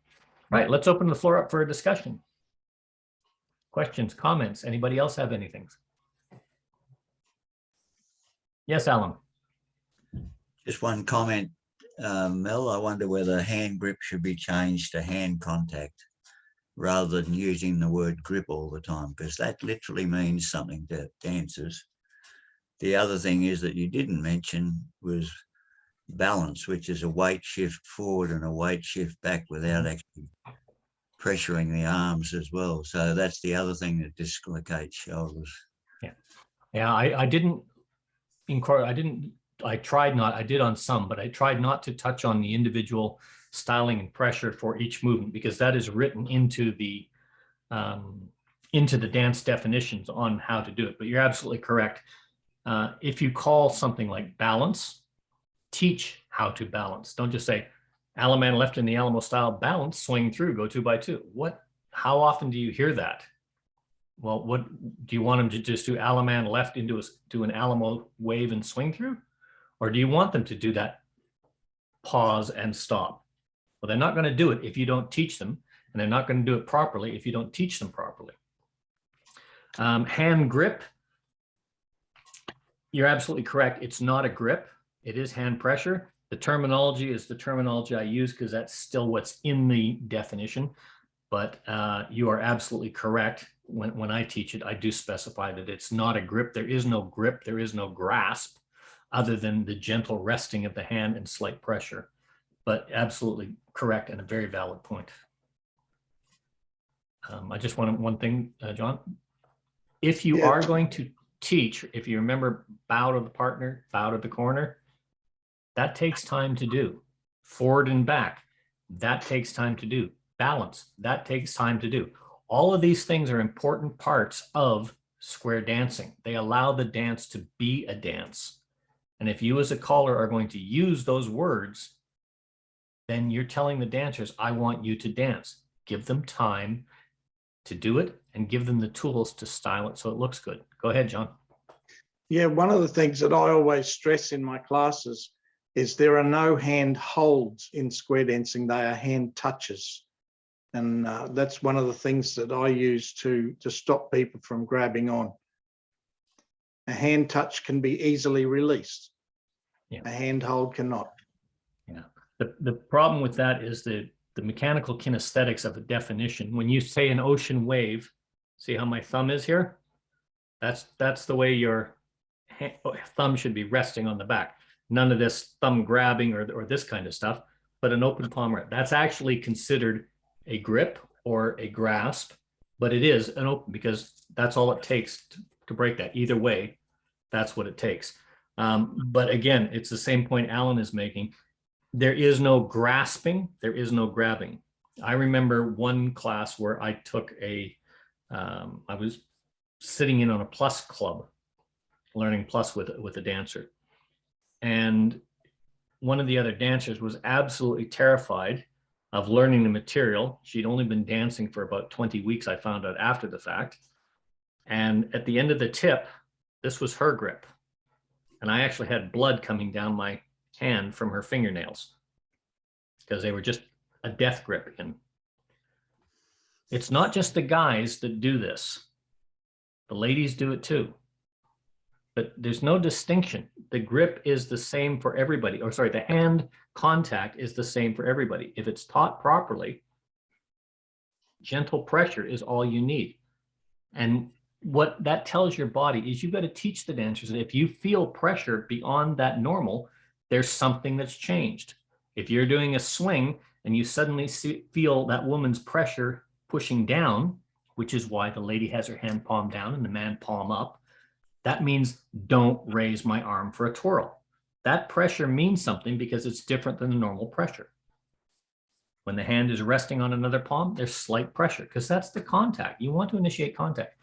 Right, let's open the floor up for a discussion. Questions, comments, anybody else have anything? Yes, Alan. Just one comment, Mel. I wonder whether hand grip should be changed to hand contact rather than using the word grip all the time, because that literally means something to dancers. The other thing is that you didn't mention was balance, which is a weight shift forward and a weight shift back without actually pressuring the arms as well. So that's the other thing that dislocates shoulders. Yeah, I didn't inquire. I tried not, I did on some, but I tried not to touch on the individual styling and pressure for each movement, because that is written into the dance definitions on how to do it. But you're absolutely correct. If you call something like balance, teach how to balance. Don't just say Alaman left in the Alamo style balance, swing through, go 2 by 2. How often do you hear that? Well, what do you want them to just do? Alaman left do an Alamo wave and swing through? Or do you want them to do that pause and stop? Well, they're not going to do it if you don't teach them, and they're not going to do it properly if you don't teach them properly. Hand grip, you're absolutely correct. It's not a grip. It is hand pressure. The terminology is the terminology I use because that's still what's in the definition. But you are absolutely correct. When I teach it, I do specify that it's not a grip. There is no grip. There is no grasp other than the gentle resting of the hand and slight pressure. But absolutely correct and a very valid point. I just want one thing, John. If you are going to teach, if you remember bow to the partner, bow to the corner, that takes time to do. Forward and back, that takes time to do. Balance, that takes time to do. All of these things are important parts of square dancing. They allow the dance to be a dance. And if you as a caller are going to use those words, then you're telling the dancers, I want you to dance. Give them time to do it and give them the tools to style it so it looks good. Go ahead, John. Yeah, one of the things that I always stress in my classes is there are no hand holds in square dancing. They are hand touches. And that's one of the things that I use to stop people from grabbing on. A hand touch can be easily released. Yeah. A hand hold cannot. Yeah. The problem with that is the mechanical kinesthetics of a definition. When you say an ocean wave, see how my thumb is here? That's the way your thumb should be resting on the back. None of this thumb grabbing or this kind of stuff, but an open palm rest. That's actually considered a grip or a grasp, but it is an open because that's all it takes to break that. Either way, that's what it takes. But again, it's the same point Alan is making. There is no grasping, there is no grabbing. I remember one class where I took I was sitting in on a plus club, learning plus with a dancer. And one of the other dancers was absolutely terrified of learning the material. She'd only been dancing for about 20 weeks, I found out after the fact. And at the end of the tip, this was her grip. And I actually had blood coming down my hand from her fingernails because they were just a death grip. And it's not just the guys that do this. The ladies do it too. But there's no distinction. The grip is the same for everybody. Or sorry, the hand contact is the same for everybody. If it's taught properly, gentle pressure is all you need. And what that tells your body is you've got to teach the dancers that if you feel pressure beyond that normal, there's something that's changed. If you're doing a swing and you suddenly feel that woman's pressure pushing down, which is why the lady has her hand palm down and the man palm up, That means don't raise my arm for a twirl. That pressure means something because it's different than the normal pressure. When the hand is resting on another palm, there's slight pressure because that's the contact. You want to initiate contact.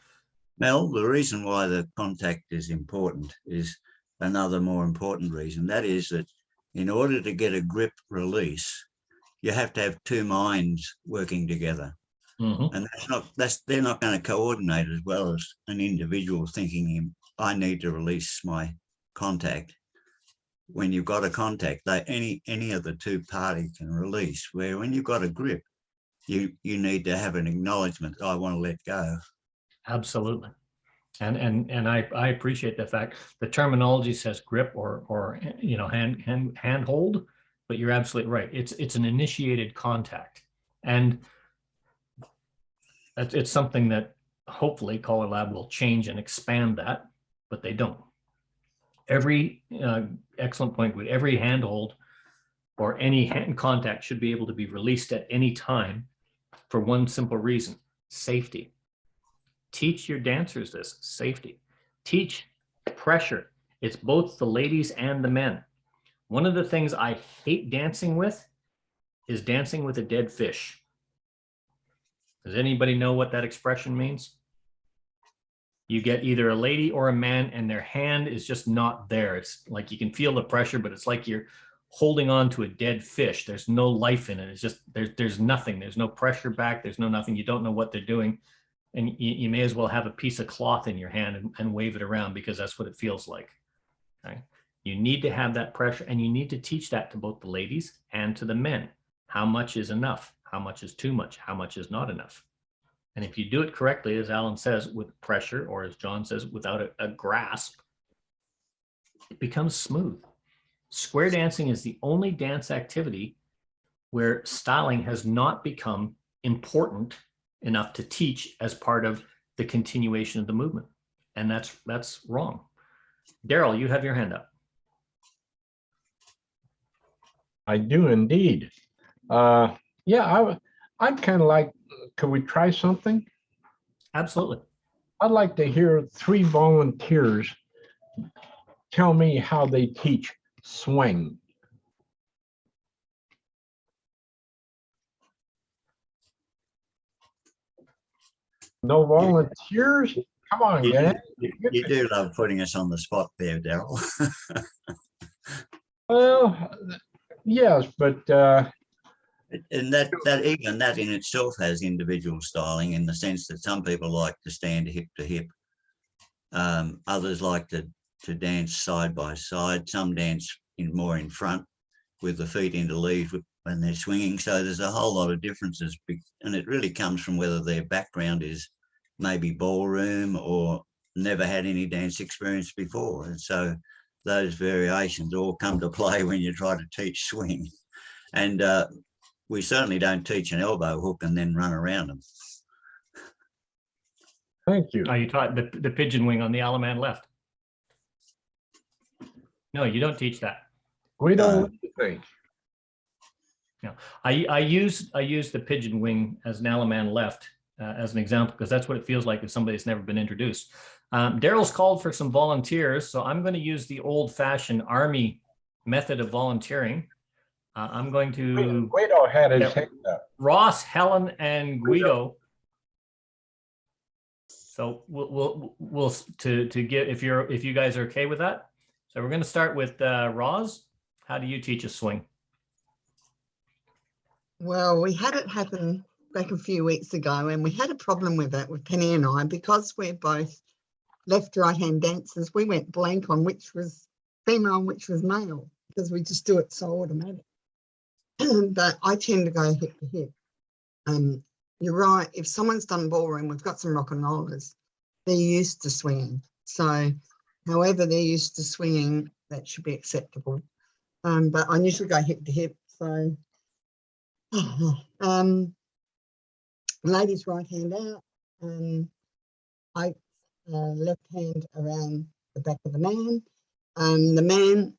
Mel, the reason why the contact is important is another more important reason. That is that in order to get a grip release, you have to have two minds working together. And they're not going to coordinate as well as an individual thinking, I need to release my contact. When you've got a contact, any of the two parties can release, where when you've got a grip, you need to have an acknowledgement, I want to let go. Absolutely. And I appreciate the fact the terminology says grip or hand hold, but you're absolutely right. It's an initiated contact. And it's something that hopefully Color Lab will change and expand that, but they don't. Every excellent point, every handhold or any hand contact should be able to be released at any time for one simple reason: safety. Teach your dancers this: safety. Teach pressure. It's both the ladies and the men. One of the things I hate dancing with is dancing with a dead fish. Does anybody know what that expression means? You get either a lady or a man and their hand is just not there. It's like you can feel the pressure, but it's like you're holding on to a dead fish. There's no life in it. It's just, there's nothing. There's no pressure back. There's no nothing. You don't know what they're doing. And you may as well have a piece of cloth in your hand and wave it around, because that's what it feels like. Okay? You need to have that pressure, and you need to teach that to both the ladies and to the men. How much is enough? How much is too much? How much is not enough? And if you do it correctly, as Alan says, with pressure, or as John says, without a grasp, it becomes smooth. Square dancing is the only dance activity where styling has not become important enough to teach as part of the continuation of the movement. And that's wrong. Daryl, you have your hand up. I do indeed. Yeah, I'd kind of like, could we try something? Absolutely. I'd like to hear 3 volunteers tell me how they teach swing. No volunteers? Come on, guys. You do love putting us on the spot there, Daryl. Well, yes, but and that even that in itself has individual styling, in the sense that some people like to stand hip to hip. Others like to dance side by side. Some dance more in front with the feet interleaved when they're swinging. So there's a whole lot of differences, and it really comes from whether their background is maybe ballroom or never had any dance experience before. And so those variations all come to play when you try to teach swing. And we certainly don't teach an elbow hook and then run around them. thank you. Oh, you taught the pigeon wing on the Alaman left. No, you don't teach that. We don't think. No, I use the pigeon wing as an Alaman left as an example, because that's what it feels like if somebody's never been introduced. Daryl's called for some volunteers, so I'm going to use the old-fashioned Army method of volunteering. I'm going to Guido had his hand up. Ross, Helen, and Guido. So we'll get, if you guys are okay with that. So we're going to start with Roz. How do you teach a swing? Well, we had it happen back a few weeks ago, and we had a problem with it, with Penny and I, because we're both left right hand dancers. We went blank on which was female and which was male, because we just do it so automatic. But I tend to go hip to hip. You're right, if someone's done ballroom, we've got some rock and rollers, they're used to swinging. So however they're used to swinging, that should be acceptable. But I usually go hip to hip. So ladies right hand out, I left hand around the back of the man. The man,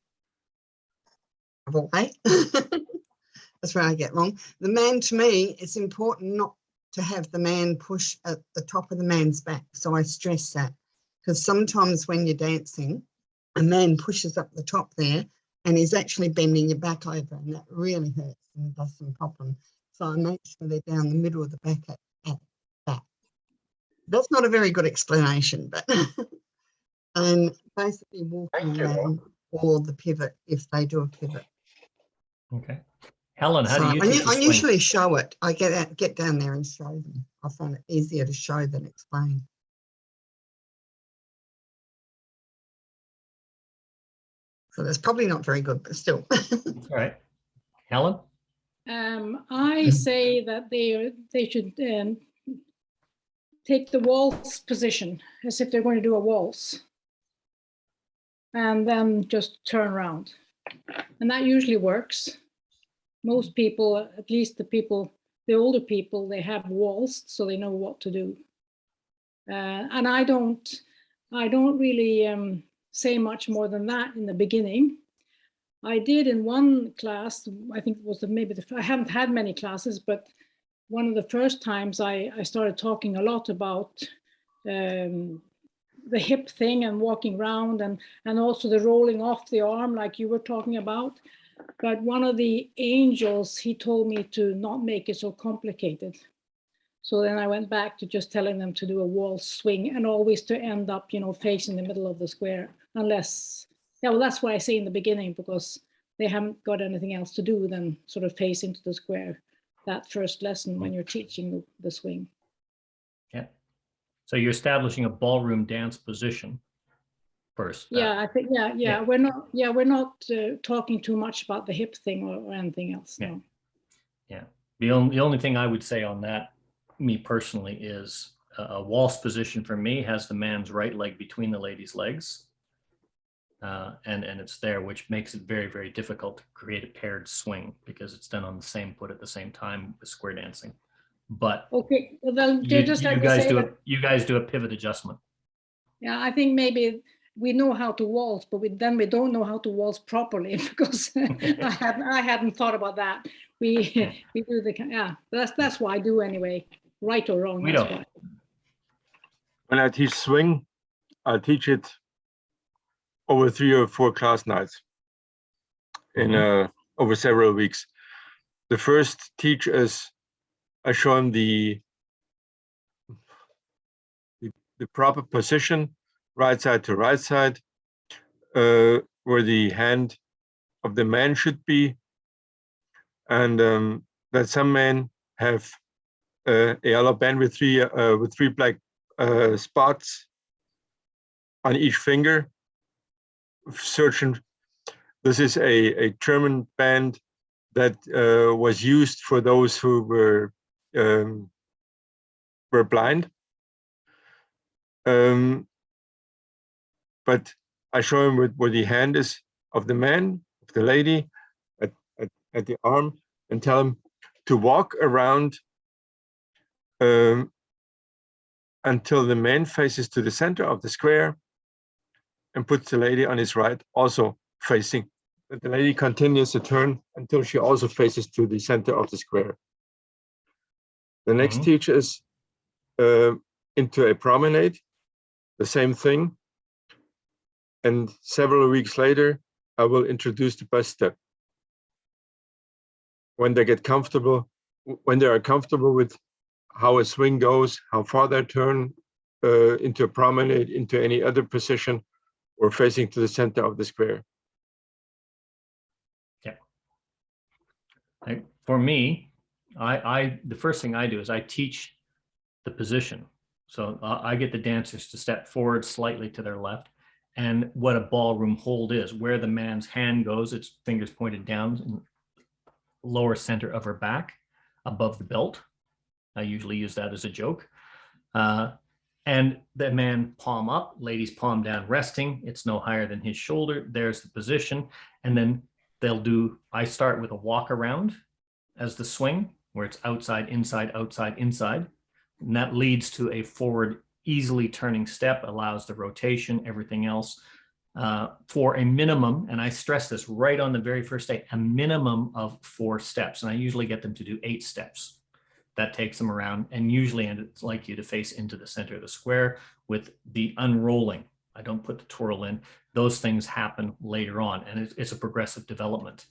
away. That's where I get wrong. The man, to me, it's important not to have the man push at the top of the man's back. So I stress that, because sometimes when you're dancing, a man pushes up the top there and he's actually bending your back over, and that really hurts and does some problem. So I make sure they're down the middle of the back at that. That's not a very good explanation, but and basically walking around or the pivot if they do a pivot. Okay. Helen, how So do you teach a I swing? usually show it. I get down there and show them. I find it easier to show than explain. So that's probably not very good, but still. All right. Helen? I say that they should take the waltz position as if they're going to do a waltz, and then just turn around. And that usually works. Most people, at least the older people, they have waltzed, so they know what to do. And I don't really say much more than that in the beginning. I did in one class, I think it was I haven't had many classes, but one of the first times I started talking a lot about the hip thing and walking around and also the rolling off the arm like you were talking about. But one of the angels, he told me to not make it so complicated. So then I went back to just telling them to do a waltz swing and always to end up, facing the middle of the square, unless, yeah, well, that's why I say in the beginning, because they haven't got anything else to do than sort of face into the square, that first lesson when you're teaching the swing. Yeah. So you're establishing a ballroom dance position first. Yeah, I think, yeah. We're not talking too much about the hip thing or anything else. Yeah. No. Yeah. The only thing I would say on that, me personally, is a waltz position for me has the man's right leg between the lady's legs. And it's there, which makes it very, very difficult to create a paired swing because it's done on the same foot at the same time with square dancing. But Okay, well, then you just like guys do a pivot adjustment. Yeah, I think maybe we know how to waltz, but we don't know how to waltz properly because I hadn't thought about that. We do that's why I do anyway, right or wrong. We That's don't. why. When I teach swing, I teach it over 3 or 4 class nights in over several weeks. The first teachers, I show them the proper position, right side to right side, where the hand of the man should be, and that some men have a yellow band with three black spots on each finger. Searching, this is a German band that was used for those who were blind. But I show him where the hand is of the man, of the lady, at the arm, and tell him to walk around until the man faces to the center of the square and puts the lady on his right, also facing. But the lady continues to turn until she also faces to the center of the square. The next teacher is into a promenade, the same thing. And several weeks later, I will introduce the bus step. When they get comfortable, when they are comfortable with how a swing goes, how far they turn into a promenade, into any other position, or facing to the center of the square. Yeah. For me, the first thing I do is I teach the position. So I get the dancers to step forward slightly to their left, and what a ballroom hold is, where the man's hand goes, its fingers pointed down in lower center of her back, above the belt. I usually use that as a joke. And the man palm up, lady's palm down resting. It's no higher than his shoulder. There's the position. And then I start with a walk around as the swing, where it's outside, inside, outside, inside. And that leads to a forward, easily turning step, allows the rotation, everything else, for a minimum, and I stress this right on the very first day, a minimum of 4 steps. And I usually get them to do 8 steps. That takes them around, and usually it's like you to face into the center of the square with the unrolling. I don't put the twirl in. Those things happen later on, and it's a progressive development.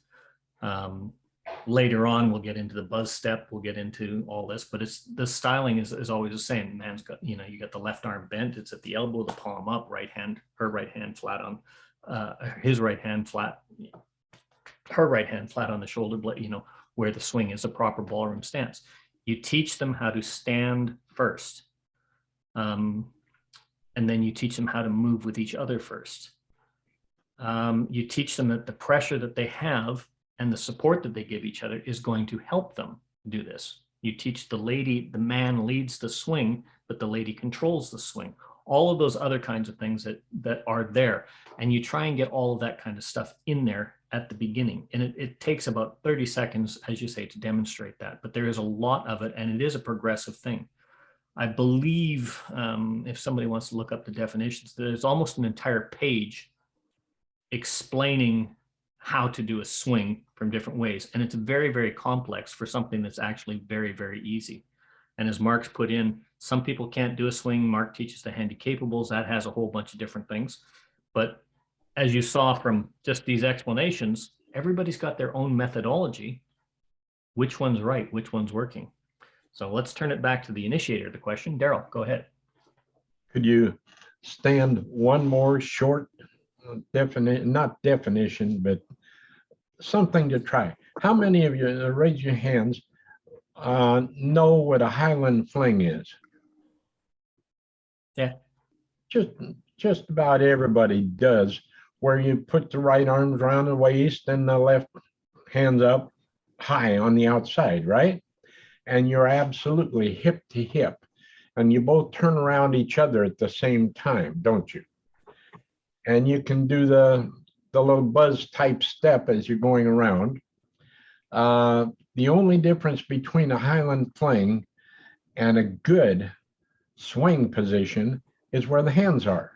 Later on, we'll get into the buzz step. We'll get into all this, but it's the styling is always the same. Man's got, you know, you got the left arm bent. It's at the elbow, the palm up, right hand, her right hand flat on, his right hand flat, her right hand flat on the shoulder blade, you know, where the swing is a proper ballroom stance. You teach them how to stand first. And then you teach them how to move with each other first. You teach them that the pressure that they have and the support that they give each other is going to help them do this. You teach the man leads the swing, but the lady controls the swing. All of those other kinds of things that are there. And you try and get all of that kind of stuff in there at the beginning. And it takes about 30 seconds, as you say, to demonstrate that. But there is a lot of it, and it is a progressive thing. I believe, if somebody wants to look up the definitions, there's almost an entire page explaining how to do a swing from different ways. And it's very, very complex for something that's actually very, very easy. And as Mark's put in, some people can't do a swing. Mark teaches the handy capables. That has a whole bunch of different things. But as you saw from just these explanations, everybody's got their own methodology. Which one's right? Which one's working? So let's turn it back to the initiator of the question. Daryl, go ahead. Could you stand one more short not definition, but something to try? How many of you, raise your hands, know what a Highland fling is? Yeah. Just about everybody does, where you put the right arms around the waist and the left hands up high on the outside, right? And you're absolutely hip to hip, and you both turn around each other at the same time, don't you? And you can do the little buzz type step as you're going around. The only difference between a Highland fling and a good swing position is where the hands are.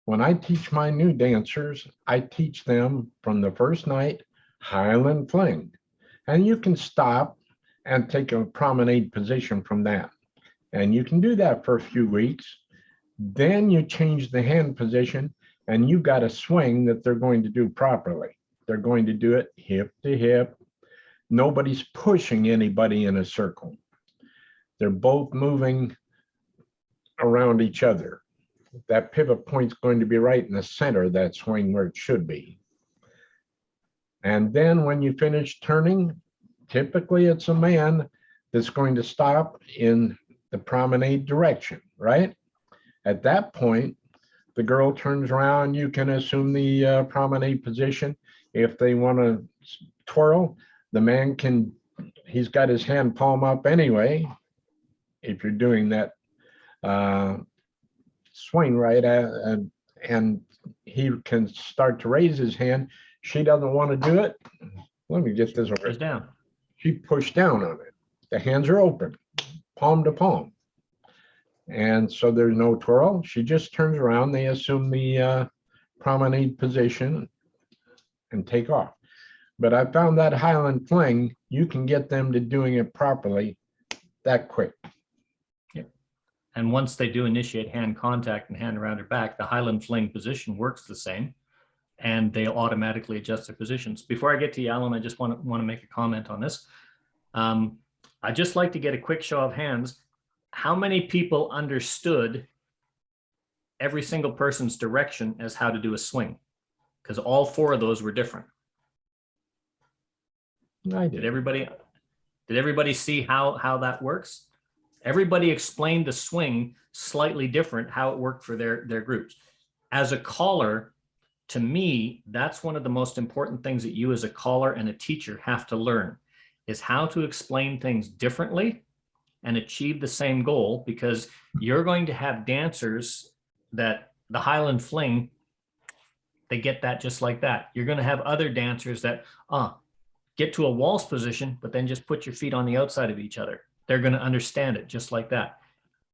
When I teach my new dancers, I teach them from the first night Highland fling, and you can stop and take a promenade position from that. And you can do that for a few weeks. Then you change the hand position, and you've got a swing that they're going to do properly. They're going to do it hip to hip. Nobody's pushing anybody in a circle. They're both moving around each other. That pivot point's going to be right in the center of that swing where it should be. And then when you finish turning, typically it's a man that's going to stop in the promenade direction, right? At that point, the girl turns around, you can assume the promenade position. If they want to twirl, the man he's got his hand palm up anyway, if you're doing that swing right, and he can start to raise his hand. She doesn't want to do it. Let me get this over. Down. She pushed down on it. The hands are open, palm to palm. And so there's no twirl. She just turns around. They assume the promenade position and take off. But I found that Highland fling, you can get them to doing it properly that quick. Yep. And once they do initiate hand contact and hand around her back, the Highland fling position works the same, and they automatically adjust their positions. Before I get to you, Alan, I just want to make a comment on this. I'd just like to get a quick show of hands. How many people understood every single person's direction as how to do a swing? Because all four of those were different. I did. Did everybody see how that works? Everybody explained the swing slightly different, how it worked for their groups. As a caller, to me, that's one of the most important things that you as a caller and a teacher have to learn, is how to explain things differently and achieve the same goal, because you're going to have dancers that the Highland fling, they get that just like that. You're going to have other dancers that get to a waltz position, but then just put your feet on the outside of each other. They're going to understand it just like that.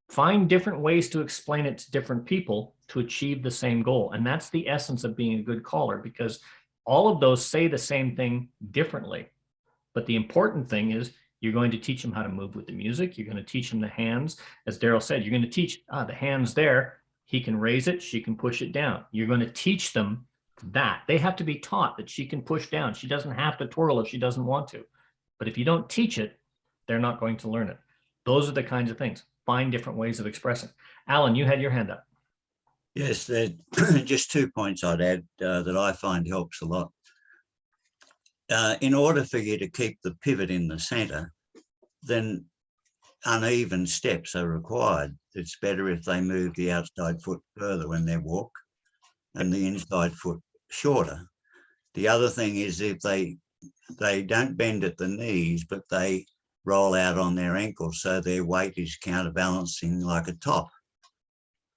Find different ways to explain it to different people to achieve the same goal. And that's the essence of being a good caller, because all of those say the same thing differently. But the important thing is You're going to teach them how to move with the music. You're going to teach them the hands. As Daryl said, you're going to teach the hands there. He can raise it. She can push it down. You're going to teach them that. They have to be taught that she can push down. She doesn't have to twirl if she doesn't want to. But if you don't teach it, they're not going to learn it. Those are the kinds of things. Find different ways of expressing. Alan, you had your hand up. Yes, there just 2 points I'd add that I find helps a lot. In order for you to keep the pivot in the center, then uneven steps are required. It's better if they move the outside foot further when they walk and the inside foot shorter. The other thing is if they don't bend at the knees, but they roll out on their ankles, so their weight is counterbalancing like a top.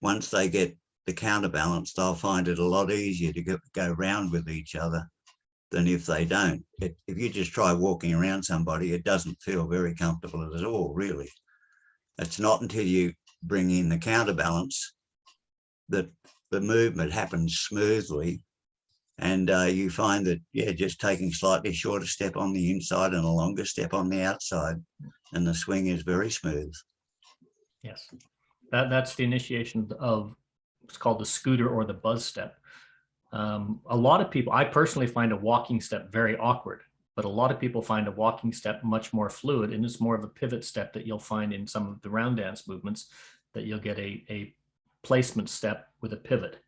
Once they get the counterbalance, they'll find it a lot easier to go round with each other than if they don't. If you just try walking around somebody, it doesn't feel very comfortable at all, really. It's not until you bring in the counterbalance that the movement happens smoothly, and you find that, yeah, just taking slightly shorter step on the inside and a longer step on the outside, and the swing is very smooth. Yes, that's the initiation of, it's called the scooter or the buzz step. A lot of people, I personally find a walking step very awkward, but a lot of people find a walking step much more fluid, and it's more of a pivot step that you'll find in some of the round dance movements, that you'll get a placement step with a pivot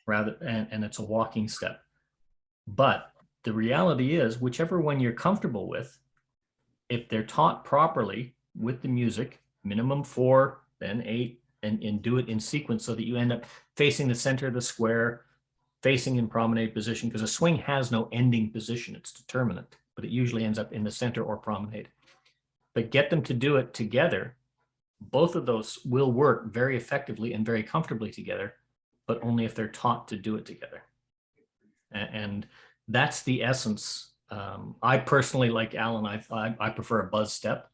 rather, and it's a walking step. But the reality is, whichever one you're comfortable with, if they're taught properly with the music, minimum 4, then 8, and do it in sequence so that you end up facing the center of the square, facing in promenade position, because a swing has no ending position, it's determinate, but it usually ends up in the center or promenade. But get them to do it together. Both of those will work very effectively and very comfortably together, but only if they're taught to do it together. And that's the essence. I personally, like Alan, I prefer a buzz step,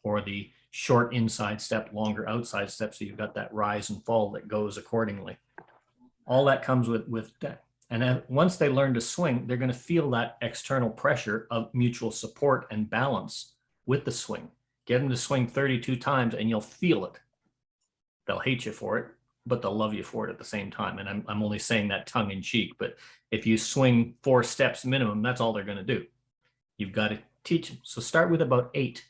or the short inside step, longer outside step, so you've got that rise and fall that goes accordingly. All that comes with that. And then once they learn to swing, they're going to feel that external pressure of mutual support and balance with the swing. Get them to swing 32 times and you'll feel it. They'll hate you for it, but they'll love you for it at the same time. And I'm only saying that tongue in cheek, but if you swing 4 steps minimum, that's all they're going to do. You've got to teach them. So start with about 8.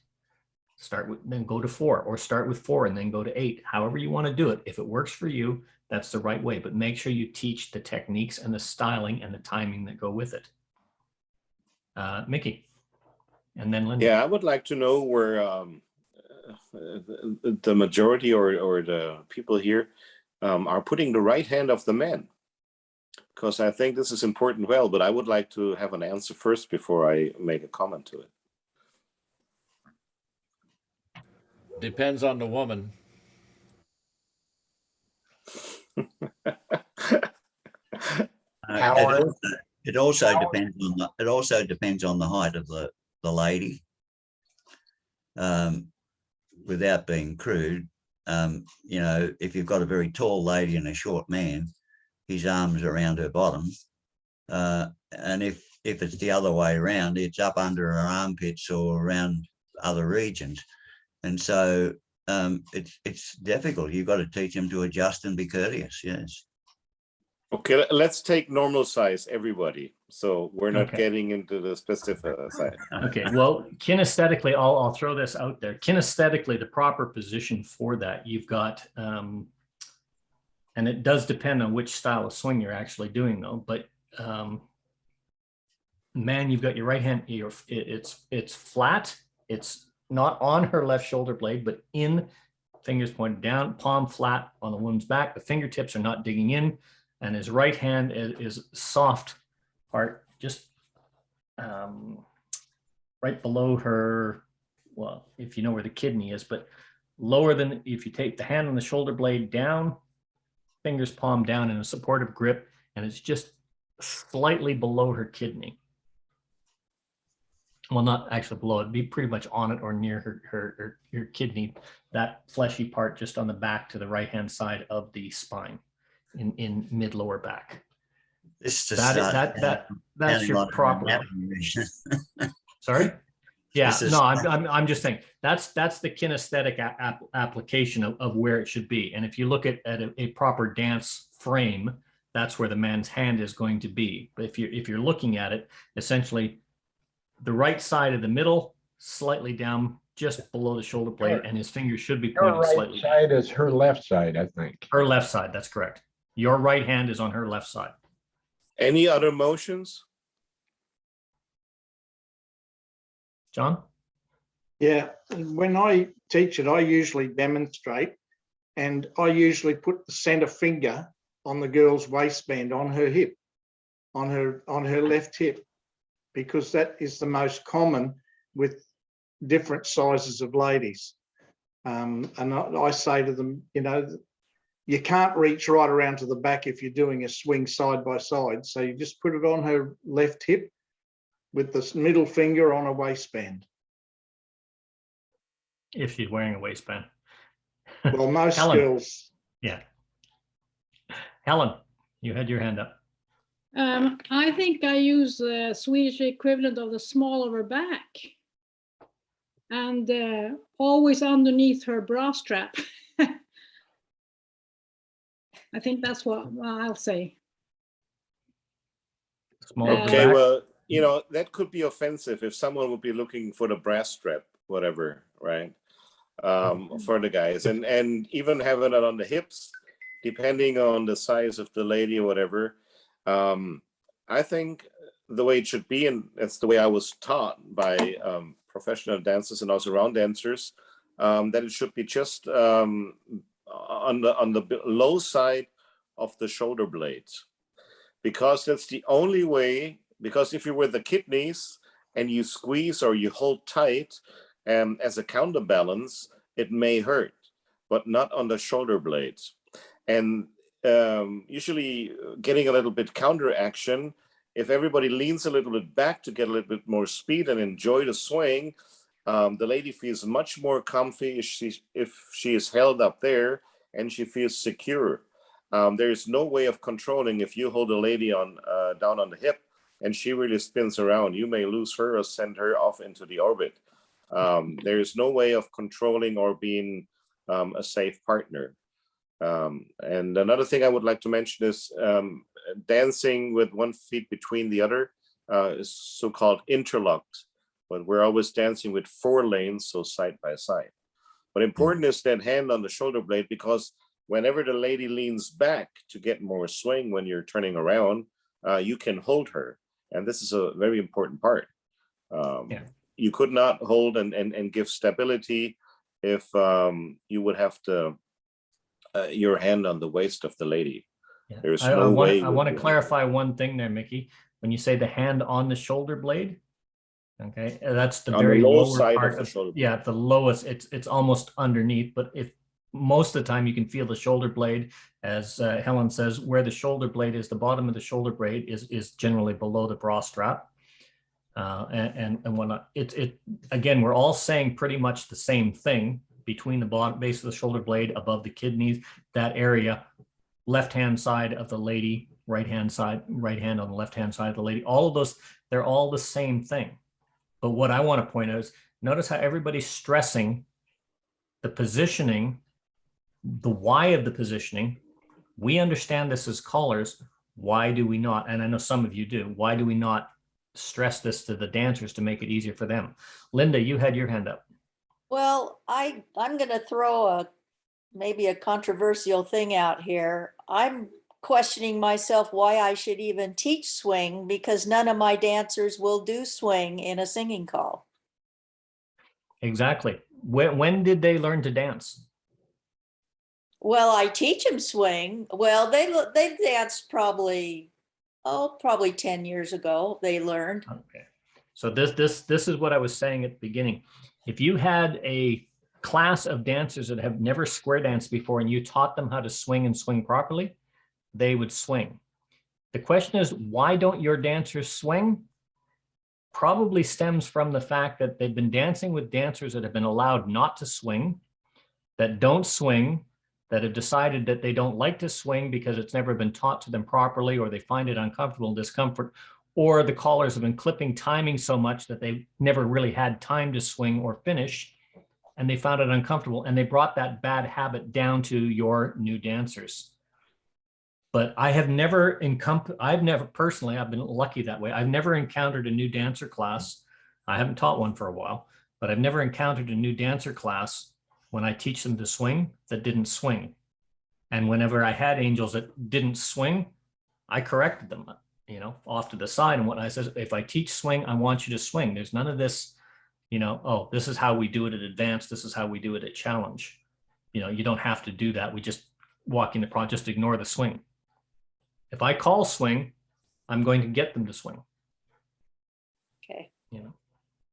Start with, then go to 4, or start with 4 and then go to 8. However you want to do it. If it works for you, that's the right way, but make sure you teach the techniques and the styling and the timing that go with it. Mickey, and then Linda. Yeah, I would like to know where the majority or the people here are putting the right hand of the man, because I think this is important. Well, but I would like to have an answer first before I make a comment to it. Depends on the woman. It also depends on the height of the lady. Without being crude, you know, if you've got a very tall lady and a short man, his arms are around her bottom, and if it's the other way around, it's up under her armpits or around other regions, and so it's difficult. You've got to teach them to adjust and be courteous. Yes. Okay, let's take normal size, everybody. So we're not getting into the specific side. Okay, well, kinesthetically, I'll throw this out there. Kinesthetically, the proper position for that, you've got, and it does depend on which style of swing you're actually doing, though. But man, you've got your right hand. It's flat. It's not on her left shoulder blade, but in, fingers pointed down, palm flat on the woman's back. The fingertips are not digging in. And his right hand is soft part, just right below her, well, if you know where the kidney is, but lower than, if you take the hand on the shoulder blade down, fingers palm down in a supportive grip, and it's just slightly below her kidney. Well, not actually below, it'd be pretty much on it or near her kidney, that fleshy part just on the back to the right-hand side of the spine. In mid lower back. That's your proper. Sorry? Yeah, This is- no, I'm just saying that's the kinesthetic application of where it should be. And if you look at a proper dance frame, that's where the man's hand is going to be. But if you're looking at it, essentially the right side of the middle, slightly down, just below the shoulder blade, and his fingers should be Her pointed right slightly down. side is her left side, I think. Her left side, that's correct. Your right hand is on her left side. Any other motions? John? Yeah, when I teach it, I usually demonstrate, and I usually put the center finger on the girl's waistband on her hip, on her left hip, because that is the most common with different sizes of ladies. And I say to them, you know, you can't reach right around to the back if you're doing a swing side by side. So you just put it on her left hip with the middle finger on a waistband. If she's wearing a waistband. Well, most Helen. girls. Yeah. Helen, you had your hand up. I think I use the Swedish equivalent of the small of her back, and always underneath her bra strap. I think that's what I'll say. Small of the Okay, back. well, you know, that could be offensive if someone would be looking for the brass strap, whatever, right? For the guys, and even having it on the hips, depending on the size of the lady or whatever. I think the way it should be, and that's the way I was taught by professional dancers and also round dancers, that it should be just on the low side of the shoulder blades, because that's the only way. Because if you're with the kidneys and you squeeze or you hold tight, as a counterbalance, it may hurt, but not on the shoulder blades. And usually getting a little bit counter action, if everybody leans a little bit back to get a little bit more speed and enjoy the swing, the lady feels much more comfy if she is held up there and she feels secure. There is no way of controlling if you hold a lady on down on the hip and she really spins around. You may lose her or send her off into the orbit. There is no way of controlling or being a safe partner. And another thing I would like to mention is dancing with one feet between the other is so-called interlocked, but we're always dancing with 4 lanes, so side by side. But important is that hand on the shoulder blade, because whenever the lady leans back to get more swing when you're turning around, you can hold her. And this is a very important part. You could not hold and give stability if you would have to your hand on the waist of the lady. Yeah. There's I no way. I want to clarify one thing there, Mickey. When you say the hand on the shoulder blade, okay, that's the On very the low lower side part of the shoulder blade. Yeah, the lowest. It's almost underneath. But if most of the time you can feel the shoulder blade, as Helen says, where the shoulder blade is, the bottom of the shoulder blade is generally below the bra strap. And whatnot. It again, we're all saying pretty much the same thing. Between the bottom base of the shoulder blade, above the kidneys, that area, left hand side of the lady, right hand on the left hand side of the lady, all of those, they're all the same thing. But what I want to point out is, notice how everybody's stressing the positioning, the why of the positioning. We understand this as callers. Why do we not? And I know some of you do. Why do we not stress this to the dancers to make it easier for them? Linda, you had your hand up. Well, I'm going to throw maybe a controversial thing out here. I'm questioning myself why I should even teach swing, because none of my dancers will do swing in a singing call. Exactly. When did they learn to dance? Well, I teach them swing. Well, they danced probably 10 years ago. They learned. Okay. So this is what I was saying at the beginning. If you had a class of dancers that have never square danced before and you taught them how to swing and swing properly, they would swing. The question is, why don't your dancers swing? Probably stems from the fact that they've been dancing with dancers that have been allowed not to swing, that don't swing, that have decided that they don't like to swing because it's never been taught to them properly, or they find it uncomfortable and discomfort, or the callers have been clipping timing so much that they never really had time to swing or finish, and they found it uncomfortable, and they brought that bad habit down to your new dancers. But I've never personally, I've been lucky that way. I've never encountered a new dancer class. I haven't taught one for a while, but I've never encountered a new dancer class when I teach them to swing that didn't swing. And whenever I had angels that didn't swing, I corrected them, off to the side. And what I said, if I teach swing, I want you to swing. There's none of this, oh, this is how we do it at advanced. This is how we do it at challenge. You don't have to do that. We just walk in the front, just ignore the swing. If I call swing, I'm going to get them to swing. Okay.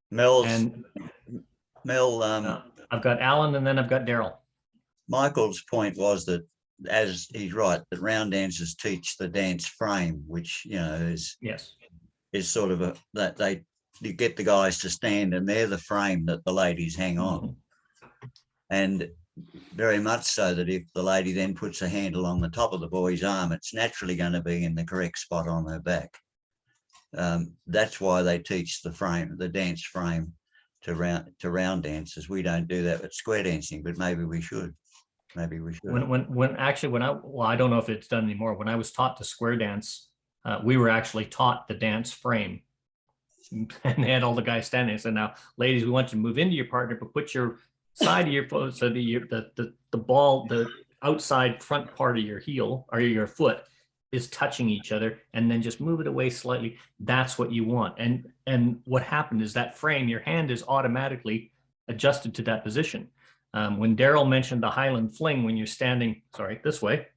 Mel, I've got Alan, and then I've got Daryl. Michael's point was that, as he's right, that round dancers teach the dance frame, which is sort of you get the guys to stand, and they're the frame that the ladies hang on. And very much so that if the lady then puts a handle on the top of the boy's arm, it's naturally going to be in the correct spot on her back. That's why they teach the frame, the dance frame, to round dancers. We don't do that with square dancing, but maybe we should. Maybe we should. I don't know if it's done anymore. When I was taught to square dance, we were actually taught the dance frame, and they had all the guys standing. So now, ladies, we want you to move into your partner, but put your side of your foot, so the ball, the outside front part of your heel or your foot is touching each other, and then just move it away slightly. That's what you want. And what happened is that frame, your hand is automatically adjusted to that position. When Daryl mentioned the Highland fling, when you're standing, this way,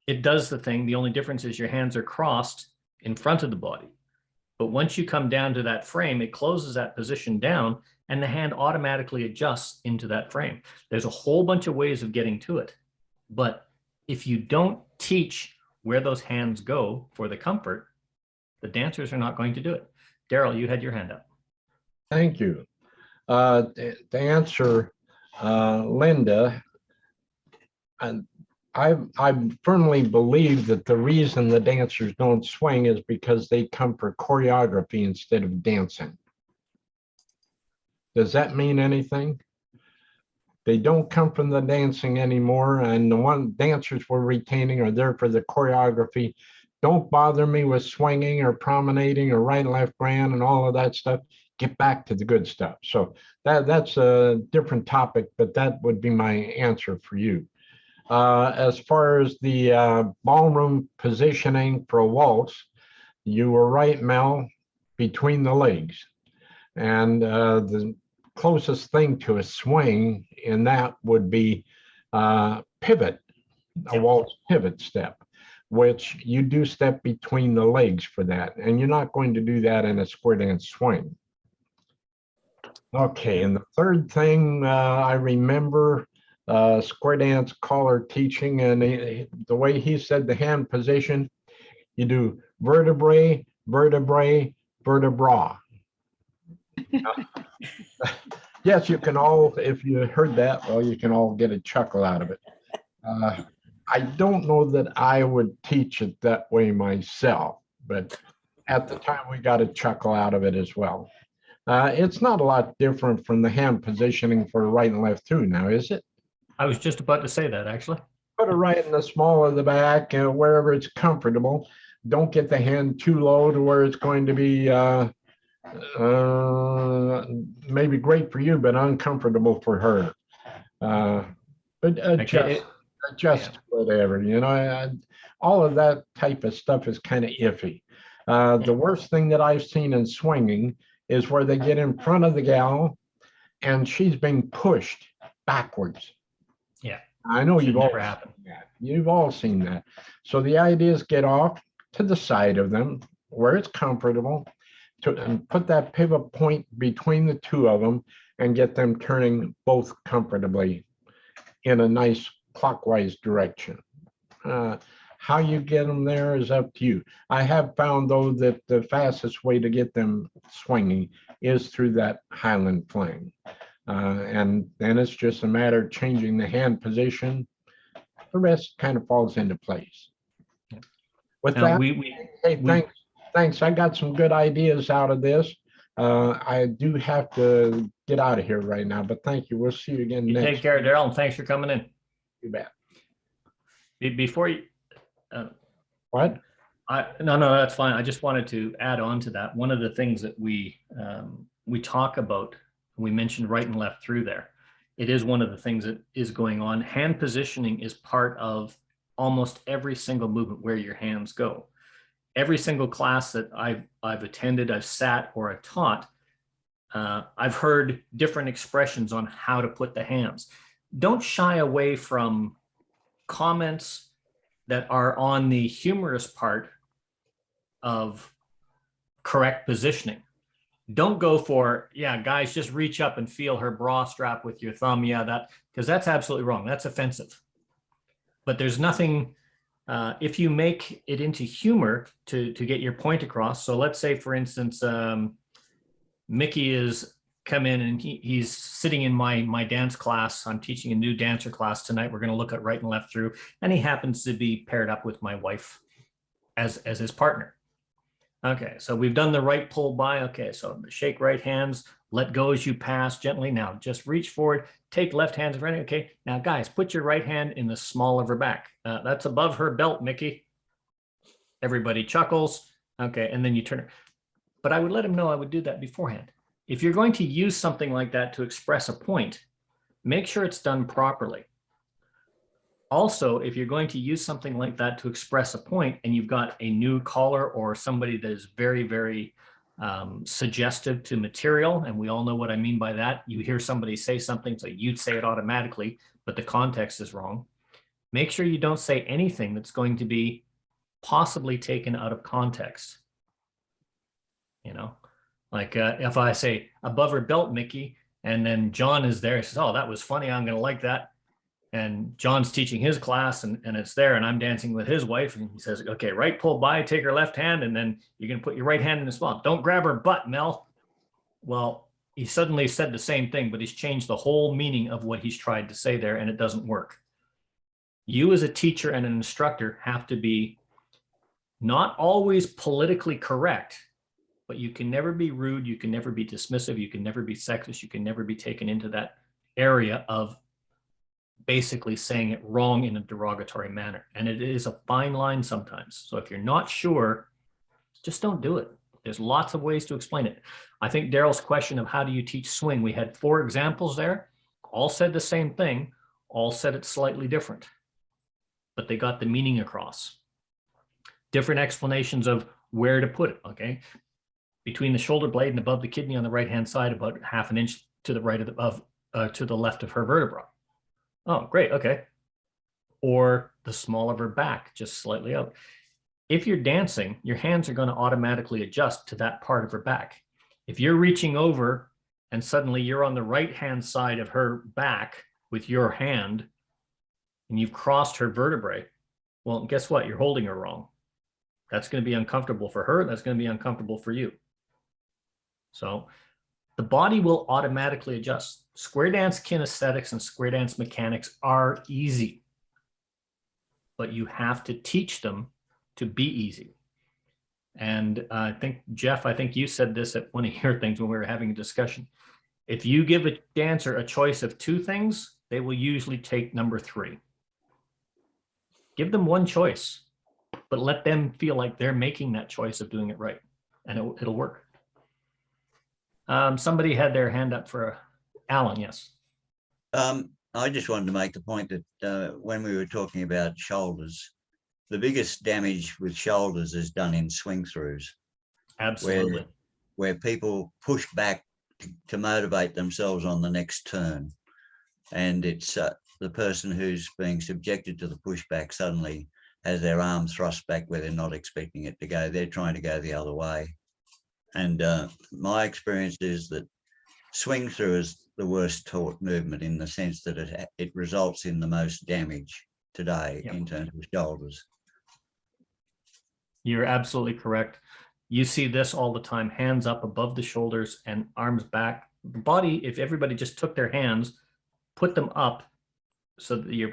it does the thing. The only difference is your hands are crossed in front of the body. But once you come down to that frame, it closes that position down, and the hand automatically adjusts into that frame. There's a whole bunch of ways of getting to it. But if you don't teach where those hands go for the comfort, the dancers are not going to do it. Daryl, you had your hand up. Thank you. To answer Linda, and I firmly believe that the reason the dancers don't swing is because they come for choreography instead of dancing. Does that mean anything? They don't come from the dancing anymore, and the one dancers we're retaining are there for the choreography. Don't bother me with swinging or promenading or right and left grand and all of that stuff. Get back to the good stuff. So that's a different topic, but that would be my answer for you. As far as the ballroom positioning for a waltz, you were right, Mel, between the legs. And the closest thing to a swing in that would be pivot, a waltz pivot step, which you do step between the legs for that. And you're not going to do that in a square dance swing. Okay, and the third thing I remember square dance caller teaching, and the way he said the hand position, you do vertebrae, vertebrae, vertebra. Yes, you can all, if you heard that, well, you can all get a chuckle out of it. I don't know that I would teach it that way myself, but at the time we got a chuckle out of it as well. It's not a lot different from the hand positioning for right and left too now, is it? I was just about to say that, actually. Put it right in the small of the back, wherever it's comfortable. Don't get the hand too low to where it's going to be maybe great for you, but uncomfortable for her. But adjust whatever, all of that type of stuff is kind of iffy. The worst thing that I've seen in swinging is where they get in front of the gal and she's being pushed backwards. Yeah. I know you've all seen that. You've all seen that. So the idea is get off to the side of them where it's comfortable, and put that pivot point between the two of them and get them turning both comfortably in a nice clockwise direction. How you get them there is up to you. I have found, though, that the fastest way to get them swinging is through that Highland fling. And then it's just a matter of changing the hand position. The rest kind of falls into place. With now, that, hey, Thanks. I got some good ideas out of this. I do have to get out of here right now, but thank you. We'll see you again You next. take care, Daryl, and thanks for coming in. You bet. Before you, What? no, that's fine. I just wanted to add on to that. One of the things that we talk about, we mentioned right and left through there. It is one of the things that is going on. Hand positioning is part of almost every single movement where your hands go. Every single class that I've attended, I've sat or I've taught, I've heard different expressions on how to put the hands. Don't shy away from comments that are on the humorous part of correct positioning. Don't go for, yeah, guys, just reach up and feel her bra strap with your thumb. Yeah, because that's absolutely wrong. That's offensive. But there's nothing, if you make it into humor to get your point across. So let's say, for instance, Mickey is come in and he's sitting in my dance class. I'm teaching a new dancer class tonight. We're going to look at right and left through, and he happens to be paired up with my wife as his partner. Okay, so we've done the right pull by. Okay, so shake right hands, let go as you pass gently. Now just reach forward, take left hands in front. Okay, now guys, put your right hand in the small of her back. That's above her belt, Mickey. Everybody chuckles. Okay, and then you turn it. But I would let him know I would do that beforehand. If you're going to use something like that to express a point, make sure it's done properly. Also, if you're going to use something like that to express a point and you've got a new caller or somebody that is very, very suggestive to material, and we all know what I mean by that, you hear somebody say something, so you'd say it automatically, but the context is wrong. Make sure you don't say anything that's going to be possibly taken out of context. You know, like if I say above her belt, Mickey, and then John is there, he says, oh, that was funny, I'm going to like that. And John's teaching his class and it's there and I'm dancing with his wife and he says, okay, right pull by, take her left hand, and then you're going to put your right hand in the spot. Don't grab her butt, Mel. Well, he suddenly said the same thing, but he's changed the whole meaning of what he's tried to say there, and it doesn't work. You as a teacher and an instructor have to be not always politically correct, but you can never be rude. You can never be dismissive. You can never be sexist. You can never be taken into that area of basically saying it wrong in a derogatory manner. And it is a fine line sometimes. So if you're not sure, just don't do it. There's lots of ways to explain it. I think Daryl's question of how do you teach swing, we had 4 examples there, all said the same thing, all said it slightly different, but they got the meaning across. Different explanations of where to put it, okay? Between the shoulder blade and above the kidney on the right-hand side, about 1/2 inch to the right to the left of her vertebra. Oh, great, okay. Or the small of her back, just slightly out. If you're dancing, your hands are going to automatically adjust to that part of her back. If you're reaching over and suddenly you're on the right-hand side of her back with your hand and you've crossed her vertebrae, well, guess what? You're holding her wrong. That's going to be uncomfortable for her. That's going to be uncomfortable for you. So the body will automatically adjust. Square dance kinesthetics and square dance mechanics are easy, but you have to teach them to be easy. And I think, Jeff, I think you said this at one of your things when we were having a discussion. If you give a dancer a choice of 2 things, they will usually take number 3. Give them one choice, but let them feel like they're making that choice of doing it right, and it'll work. Somebody had their hand up for Alan, yes. I just wanted to make the point that when we were talking about shoulders, the biggest damage with shoulders is done in swing throughs. Absolutely. Where people push back to motivate themselves on the next turn. And it's the person who's being subjected to the pushback suddenly has their arm thrust back where they're not expecting it to go. They're trying to go the other way. And my experience is that swing through is the worst taught movement in the sense that it results in the most damage today in terms of shoulders. You're absolutely correct. You see this all the time, hands up above the shoulders and arms back. The body, if everybody just took their hands, put them up so that your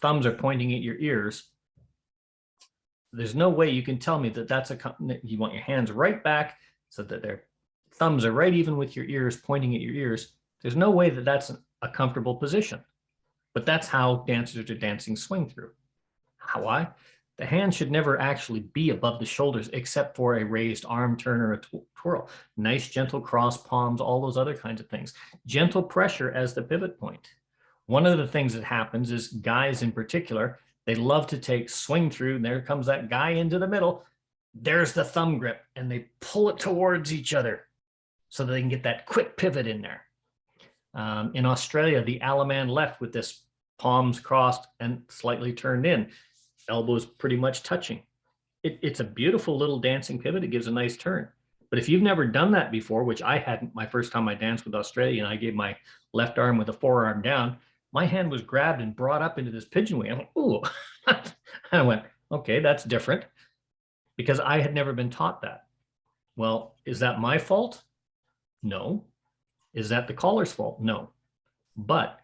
thumbs are pointing at your ears, There's no way you can tell me that that's you want your hands right back so that their thumbs are right even with your ears, pointing at your ears. There's no way that that's a comfortable position. But that's how dancers are dancing swing through. Why? The hand should never actually be above the shoulders except for a raised arm turn or a twirl. Nice gentle cross palms, all those other kinds of things. Gentle pressure as the pivot point. One of the things that happens is guys in particular, they love to take swing through, and there comes that guy into the middle. There's the thumb grip, and they pull it towards each other so that they can get that quick pivot in there. In Australia, the Alaman left with this palms crossed and slightly turned in, elbows pretty much touching. It's a beautiful little dancing pivot. It gives a nice turn. But if you've never done that before, which I hadn't, my first time I danced with Australia, and I gave my left arm with a forearm down, my hand was grabbed and brought up into this pigeon wing. I'm like, ooh. I went, okay, that's different, because I had never been taught that. Well, is that my fault? No. Is that the caller's fault? No. But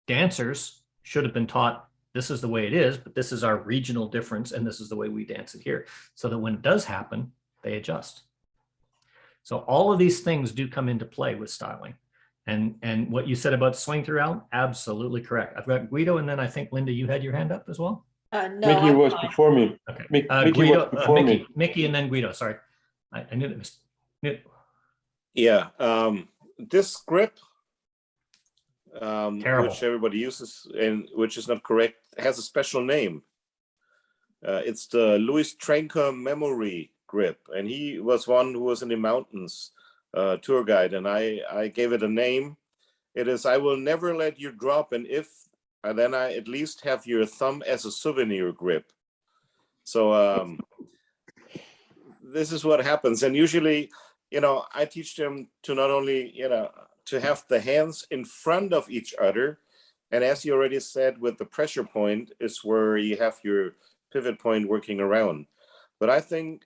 dancers should have been taught, this is the way it is, but this is our regional difference, and this is the way we dance it here, so that when it does happen, they adjust. So all of these things do come into play with styling. And what you said about swing throughout, absolutely correct. I've got Guido, and then I think, Linda, you had your hand up as well? No, Mickey I'm was fine. before me. Okay. Mickey Guido, was before me. Mickey, and then Guido, sorry. I knew that was... Yeah, this grip, Terrible. which everybody uses and which is not correct, has a special name. It's the Louis Tranker memory grip, and he was one who was in the mountains tour guide, and I gave it a name. It is, I will never let you drop, and then I at least have your thumb as a souvenir grip. So this is what happens, and usually, you know, I teach them to not only, you know, to have the hands in front of each other, and as you already said, with the pressure point is where you have your pivot point working around. But I think,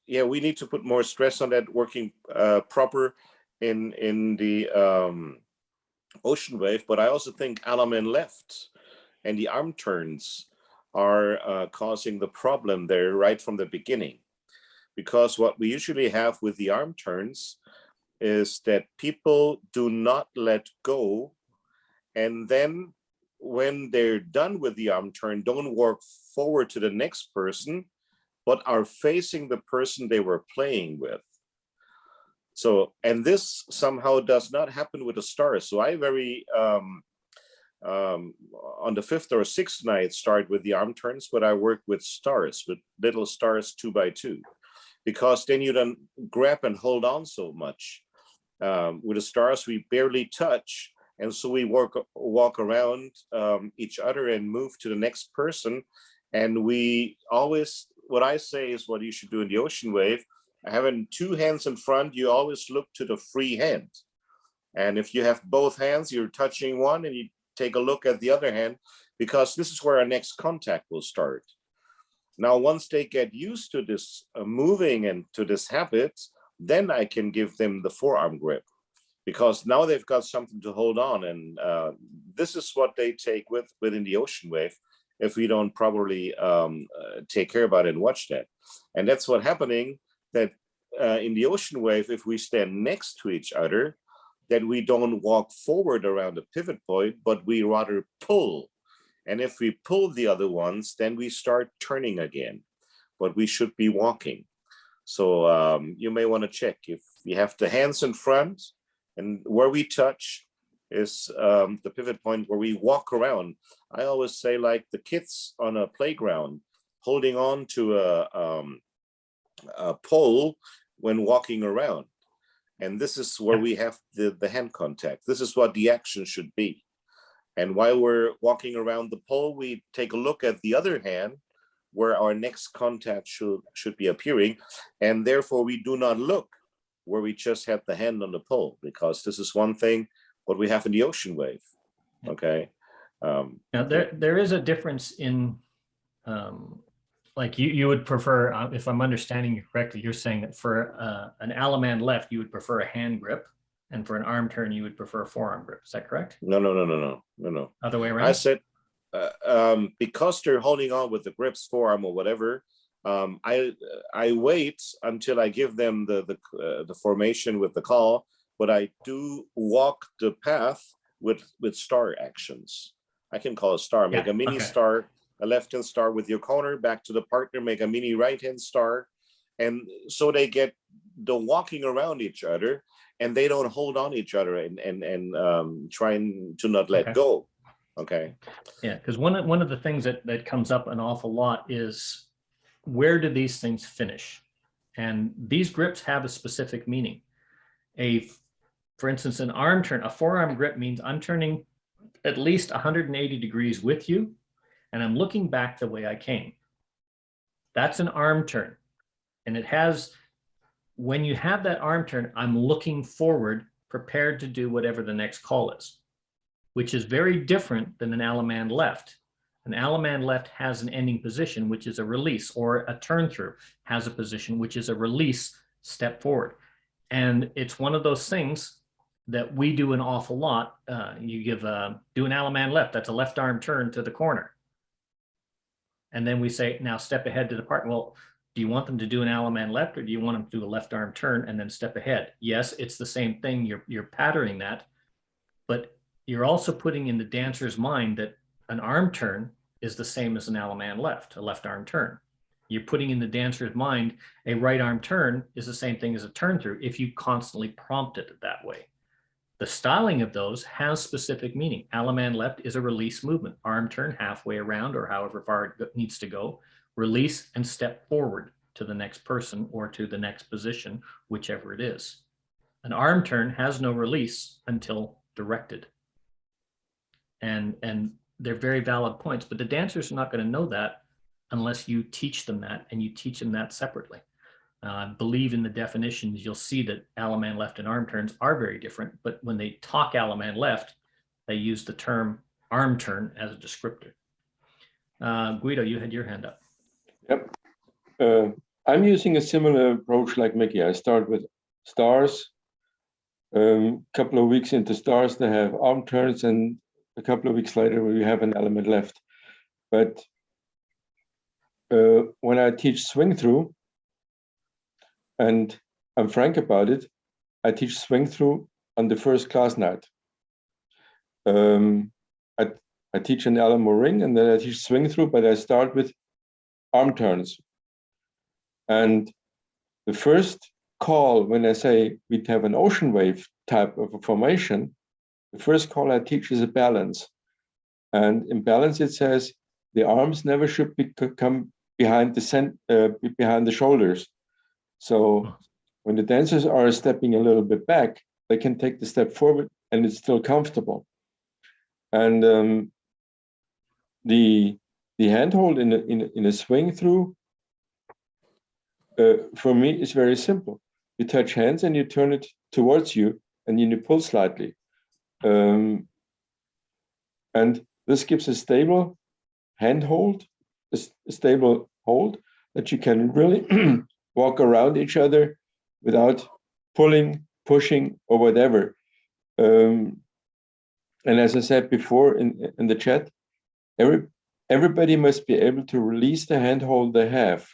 yeah, we need to put more stress on that working proper in the ocean wave. But I also think Alaman left and the arm turns are causing the problem there right from the beginning. Because what we usually have with the arm turns is that people do not let go, and then when they're done with the arm turn, don't walk forward to the next person, but are facing the person they were playing with. So, and this somehow does not happen with the stars. So I on the 5th or 6th night start with the arm turns, but I work with stars, with little stars 2 by 2, because then you don't grab and hold on so much. With the stars, we barely touch. And so we walk around each other and move to the next person. And we always, what I say is what you should do in the ocean wave, having 2 hands in front, you always look to the free hand. And if you have both hands, you're touching one and you take a look at the other hand, because this is where our next contact will start. Now, once they get used to this moving and to this habit, then I can give them the forearm grip, because now they've got something to hold on. And this is what they take within the ocean wave if we don't properly take care about it and watch that. And that's what's happening, that in the ocean wave, if we stand next to each other, that we don't walk forward around the pivot point, but we rather pull. And if we pull the other ones, then we start turning again, but we should be walking. So you may want to check if you have the hands in front, and where we touch is the pivot point where we walk around. I always say, like the kids on a playground, holding on to a pole when walking around. And this is where we have the hand contact. This is what the action should be. And while we're walking around the pole, we take a look at the other hand where our next contact should be appearing. And therefore we do not look where we just had the hand on the pole, because this is one thing what we have in the ocean wave. Okay. Now there is a difference in, like you would prefer, if I'm understanding you correctly, you're saying that for an Alaman left, you would prefer a hand grip, and for an arm turn, you would prefer a forearm grip. Is that correct? No. Other way around? because they're holding on with the grips, forearm or whatever, I wait until I give them the formation with the call, but I do walk the path with star actions. I can call a star, make a mini star, a left-hand star with your corner, back to the partner, make a mini right-hand star. And so they get the walking around each other and they don't hold on each other and trying to not let go. Okay. Yeah, because one of the things that comes up an awful lot is, where do these things finish? And these grips have a specific meaning. For instance, an arm turn, a forearm grip means I'm turning at least 180 degrees with you, and I'm looking back the way I came. That's an arm turn. And it has, when you have that arm turn, I'm looking forward, prepared to do whatever the next call is, which is very different than an Allemande left. An Allemande left has an ending position, which is a release, or a turn through has a position, which is a release, step forward. And it's one of those things that we do an awful lot. You do an Allemande left, that's a left arm turn to the corner. And then we say, now step ahead to the partner. Well, do you want them to do an Allemande left, or do you want them to do a left arm turn and then step ahead? Yes, it's the same thing. You're patterning that, but you're also putting in the dancer's mind that an arm turn is the same as an Allemande left, a left arm turn. You're putting in the dancer's mind a right arm turn is the same thing as a turn through if you constantly prompt it that way. The styling of those has specific meaning. Allemande left is a release movement, arm turn halfway around or however far it needs to go, release and step forward to the next person or to the next position, whichever it is. An arm turn has no release until directed. And they're very valid points, but the dancers are not going to know that unless you teach them that, and you teach them that separately. I believe in the definitions, you'll see that Allemande left and arm turns are very different, but when they talk Allemande left, they use the term arm turn as a descriptor. Guido, you had your hand up. Yep. I'm using a similar approach like Mickey. I start with stars. Couple of weeks into stars, they have arm turns, and a couple of weeks later, we have an Allemande left. But when I teach swing through, and I'm frank about it, I teach swing through on the first class night. I teach an Alamo ring, and then I teach swing through, but I start with arm turns. And the first call, when I say we'd have an ocean wave type of a formation, the first call I teach is a balance. And in balance, it says the arms never should come behind the shoulders. So when the dancers are stepping a little bit back, they can take the step forward and it's still comfortable. And the handhold in a swing through, for me, is very simple. You touch hands and you turn it towards you, and then you pull slightly. And this gives a stable handhold, a stable hold that you can really walk around each other without pulling, pushing, or whatever. And as I said before in the chat, everybody must be able to release the handhold they have.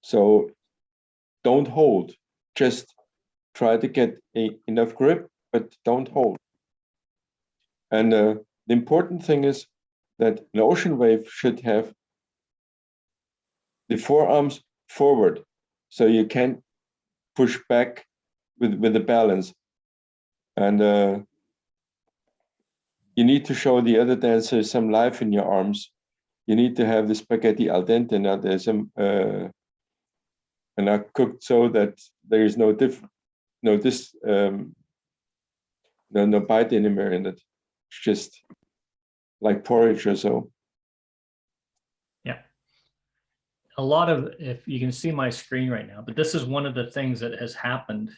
So don't hold, just try to get enough grip, but don't hold. And the important thing is that an ocean wave should have the forearms forward, so you can push back with the balance. And you need to show the other dancers some life in your arms. You need to have the spaghetti al dente. Now there's some, and are cooked so that there is no bite anymore in it. It's just like porridge or so. Yeah. A lot of, if you can see my screen right now, but this is one of the things that has happened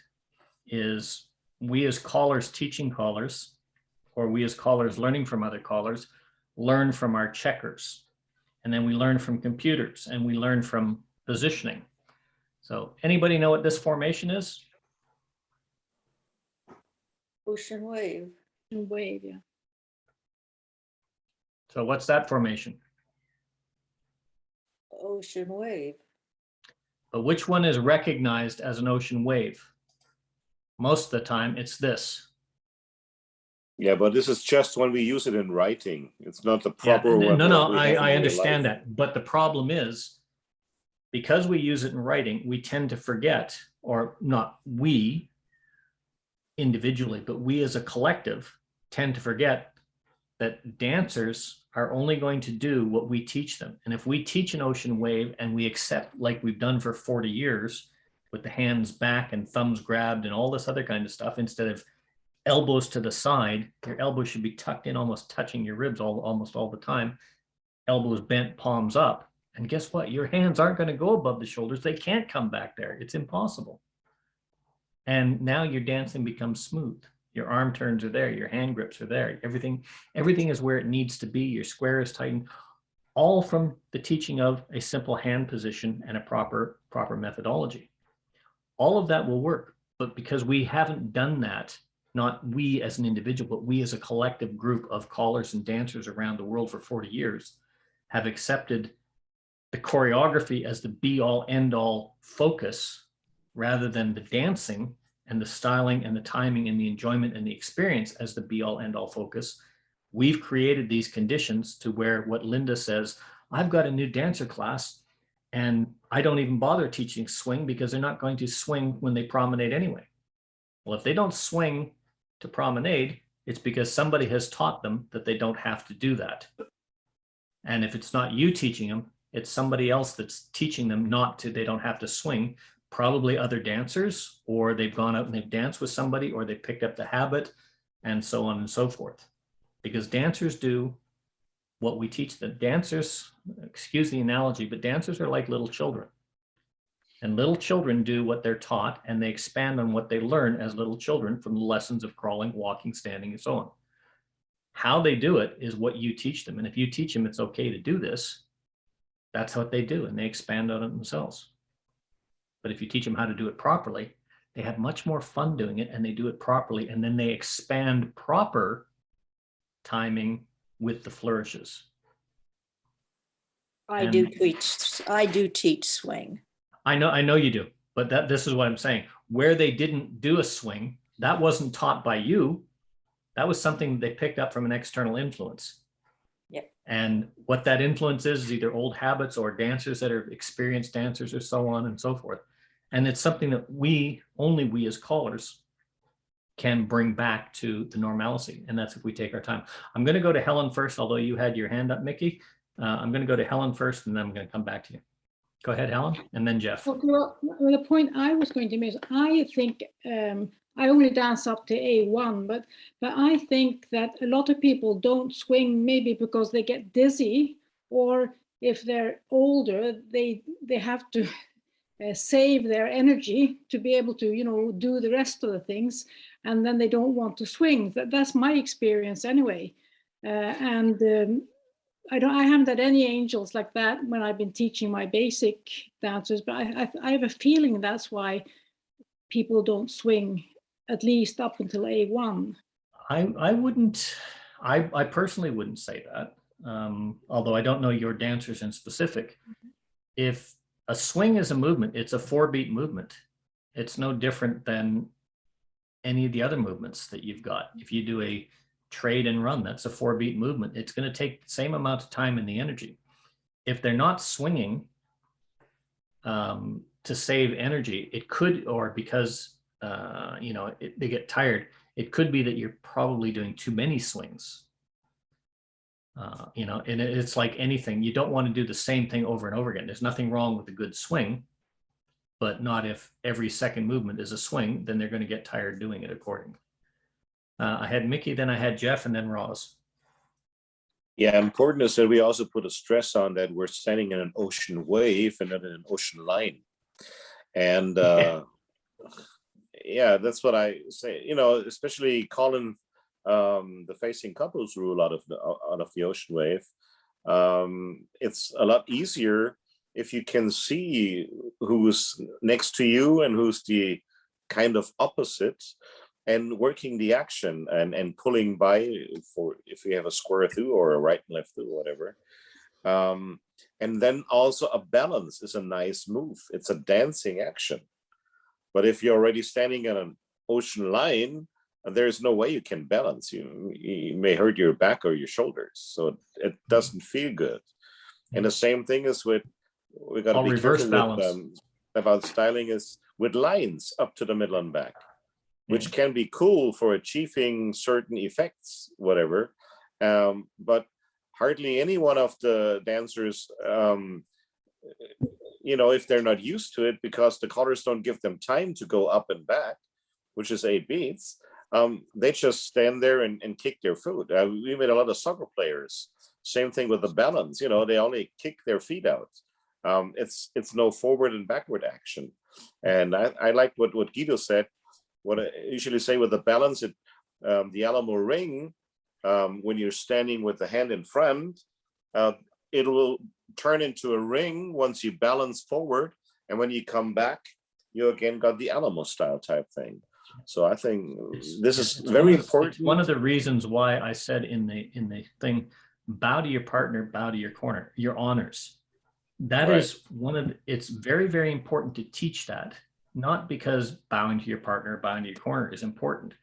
is we as callers teaching callers, or we as callers learning from other callers, learn from our checkers. And then we learn from computers, and we learn from positioning. So anybody know what this formation is? Ocean wave. Wave, yeah. So what's that formation? Ocean wave. But which one is recognized as an ocean wave? Most of the time, it's this. Yeah, but this is just when we use it in writing. It's not the Yeah, proper one. no, what we have in I real understand life. that. But the problem is, because we use it in writing, we tend to forget, or not we individually, but we as a collective tend to forget that dancers are only going to do what we teach them. And if we teach an ocean wave and we accept, like we've done for 40 years, with the hands back and thumbs grabbed and all this other kind of stuff, instead of elbows to the side, your elbows should be tucked in, almost touching your ribs almost all the time, elbows bent, palms up. And guess what? Your hands aren't going to go above the shoulders. They can't come back there. It's impossible. And now your dancing becomes smooth. Your arm turns are there. Your hand grips are there. Everything is where it needs to be. Your square is tightened, all from the teaching of a simple hand position and a proper methodology. All of that will work, but because we haven't done that, not we as an individual, but we as a collective group of callers and dancers around the world for 40 years, have accepted the choreography as the be-all, end-all focus, rather than the dancing and the styling and the timing and the enjoyment and the experience as the be-all, end-all focus. We've created these conditions to where what Linda says, I've got a new dancer class and I don't even bother teaching swing because they're not going to swing when they promenade anyway. Well, if they don't swing to promenade, it's because somebody has taught them that they don't have to do that. And if it's not you teaching them, it's somebody else that's teaching them not to, they don't have to swing, probably other dancers, or they've gone out and they've danced with somebody, or they picked up the habit, and so on and so forth. Because dancers do what we teach them. Dancers, excuse the analogy, but dancers are like little children. And little children do what they're taught, and they expand on what they learn as little children from the lessons of crawling, walking, standing, and so on. How they do it is what you teach them. And if you teach them it's okay to do this, that's what they do, and they expand on it themselves. But if you teach them how to do it properly, they have much more fun doing it, and they do it properly, and then they expand proper timing with the flourishes. I do teach swing. I know you do, but this is what I'm saying. Where they didn't do a swing, that wasn't taught by you. That was something they picked up from an external influence. Yep. And what that influence is either old habits or dancers that are experienced dancers or so on and so forth. And it's something that only we as callers can bring back to the normalcy. And that's if we take our time. I'm going to go to Helen first, although you had your hand up, Mickey. I'm going to go to Helen first, and then I'm going to come back to you. Go ahead, Helen, and then Jeff. Okay, well, the point I was going to make is I think I only dance up to A1, but I think that a lot of people don't swing maybe because they get dizzy, or if they're older, they have to save their energy to be able to, do the rest of the things, and then they don't want to swing. That's my experience anyway. I haven't had any angels like that when I've been teaching my basic dancers, but I have a feeling that's why people don't swing, at least up until A1. I personally wouldn't say that, although I don't know your dancers in specific. If a swing is a movement, it's a 4-beat movement. It's no different than any of the other movements that you've got. If you do a trade and run, that's a 4-beat movement. It's going to take the same amount of time and the energy. If they're not swinging to save energy, it could, or because they get tired, it could be that you're probably doing too many swings. And it's like anything, you don't want to do the same thing over and over again. There's nothing wrong with a good swing, but not if every second movement is a swing, then they're going to get tired doing it accordingly. I had Mickey, then I had Jeff, and then Roz. Yeah, important is that we also put a stress on that we're standing in an ocean wave and not in an ocean line. And yeah, that's what I say, especially calling the facing couples rule out of the ocean wave. It's a lot easier if you can see who's next to you and who's the kind of opposite. and working the action and pulling by for if you have a square through or a right and left through, whatever. And then also a balance is a nice move. It's a dancing action. But if you're already standing on an ocean line, there's no way you can balance. You may hurt your back or your shoulders. So it doesn't feel good. And the same thing is we got to be reverse careful balance. with, about styling is with lines up to the middle and back, which can be cool for achieving certain effects, whatever. But hardly any one of the dancers, if they're not used to it, because the colors don't give them time to go up and back, which is 8 beats, they just stand there and kick their foot. We made a lot of soccer players. Same thing with the balance. They only kick their feet out. It's no forward and backward action. And I like what Guido said. What I usually say with the balance, the Alamo ring, when you're standing with the hand in front, it will turn into a ring once you balance forward. And when you come back, you again got the Alamo style type thing. So I think this is very important. It's one of the reasons why I said in the thing, bow to your partner, bow to your corner, your honors. That Right. is it's very, very important to teach that, not because bowing to your partner, bowing to your corner is important,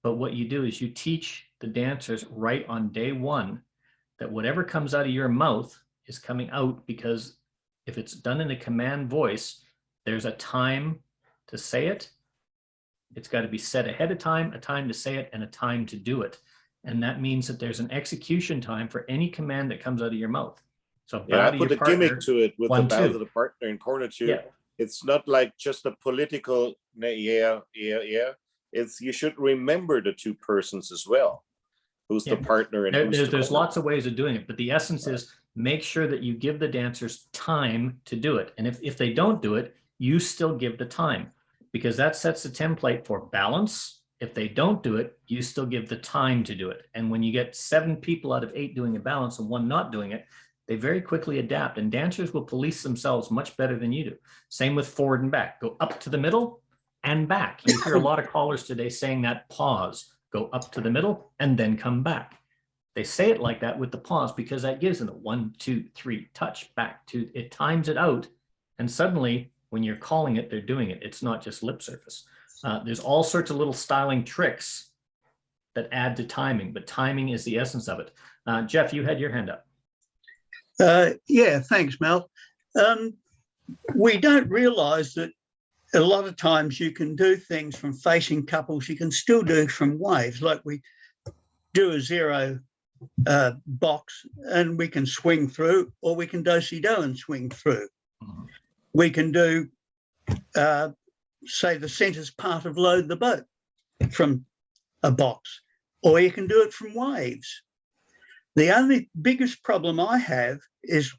but what you do is you teach the dancers right on day one that whatever comes out of your mouth is coming out, because if it's done in a command voice, there's a time to say it. It's got to be said ahead of time, a time to say it, and a time to do it. And that means that there's an execution time for any command that comes out of your mouth. So Yeah, I bow to put your a partner, gimmick to it with the 1, bow 2. to the partner in corner 2. Yeah. It's not like just a political, yeah. It's you should remember the two persons as well. Who's the Yeah. partner and who's the There's corner. lots of ways of doing it, but the essence is make sure that you give the dancers time to do it. And if they don't do it, you still give the time, because that sets the template for balance. If they don't do it, you still give the time to do it. And when you get 7 people out of 8 doing a balance and 1 not doing it, they very quickly adapt, and dancers will police themselves much better than you do. Same with forward and back. Go up to the middle and back. You hear a lot of callers today saying that pause, go up to the middle and then come back. They say it like that with the pause because that gives them the 1, 2, 3 touch back to it, times it out. And suddenly when you're calling it, they're doing it. It's not just lip service. There's all sorts of little styling tricks that add to timing, but timing is the essence of it. Jeff, you had your hand up. Yeah, thanks, Mel. We don't realize that a lot of times you can do things from facing couples, you can still do from waves, like we do a 0 box and we can swing through, or we can do-si-do and swing through. Mhm. We can do, say, the center's part of load the boat from a box, or you can do it from waves. The only biggest problem I have is,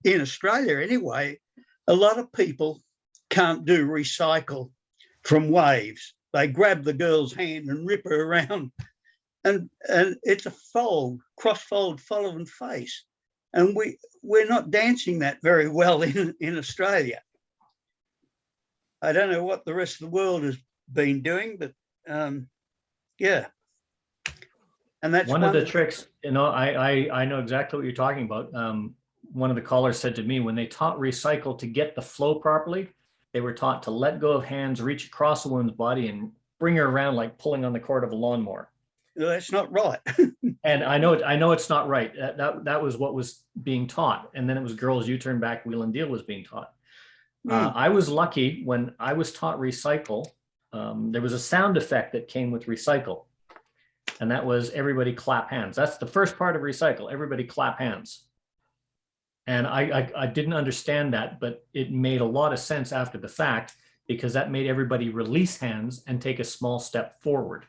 in Australia anyway, a lot of people can't do recycle from waves. They grab the girl's hand and rip her around, and it's a fold, cross-fold, follow and face. And we're not dancing that very well in Australia. I don't know what the rest of the world has been doing, but yeah. And that's one of the tricks, I know exactly what you're talking about. One of the callers said to me, when they taught recycle to get the flow properly, they were taught to let go of hands, reach across a woman's body and bring her around like pulling on the cord of a lawnmower. No, that's not right. And I know it's not right. That was what was being taught. And then it was girls U-turn back, wheel and deal was being taught. I was lucky when I was taught recycle. There was a sound effect that came with recycle. And that was everybody clap hands. That's the first part of recycle. Everybody clap hands. And I didn't understand that, but it made a lot of sense after the fact, because that made everybody release hands and take a small step forward.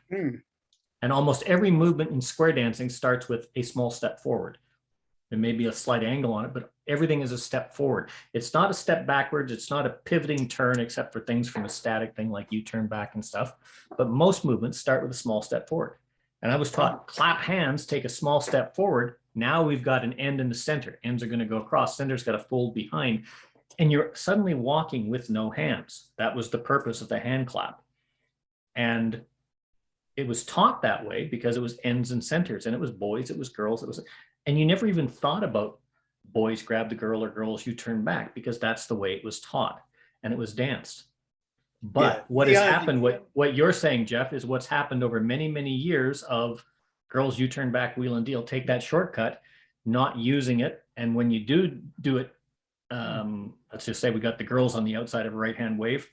And almost every movement in square dancing starts with a small step forward. There may be a slight angle on it, but everything is a step forward. It's not a step backwards. It's not a pivoting turn, except for things from a static thing like U-turn back and stuff. But most movements start with a small step forward. And I was taught clap hands, take a small step forward. Now we've got an end in the center. Ends are going to go across. Center's got to fold behind. And you're suddenly walking with no hands. That was the purpose of the hand clap. And it was taught that way because it was ends and centers, and it was boys, it was girls, and you never even thought about boys grab the girl or girls you turn back, because that's the way it was taught and it was danced. But what has happened, what you're saying, Jeff, is what's happened over many, many years of girls you turn back, wheel and deal, take that shortcut, not using it. And when you do it, let's just say we got the girls on the outside of a right hand wave,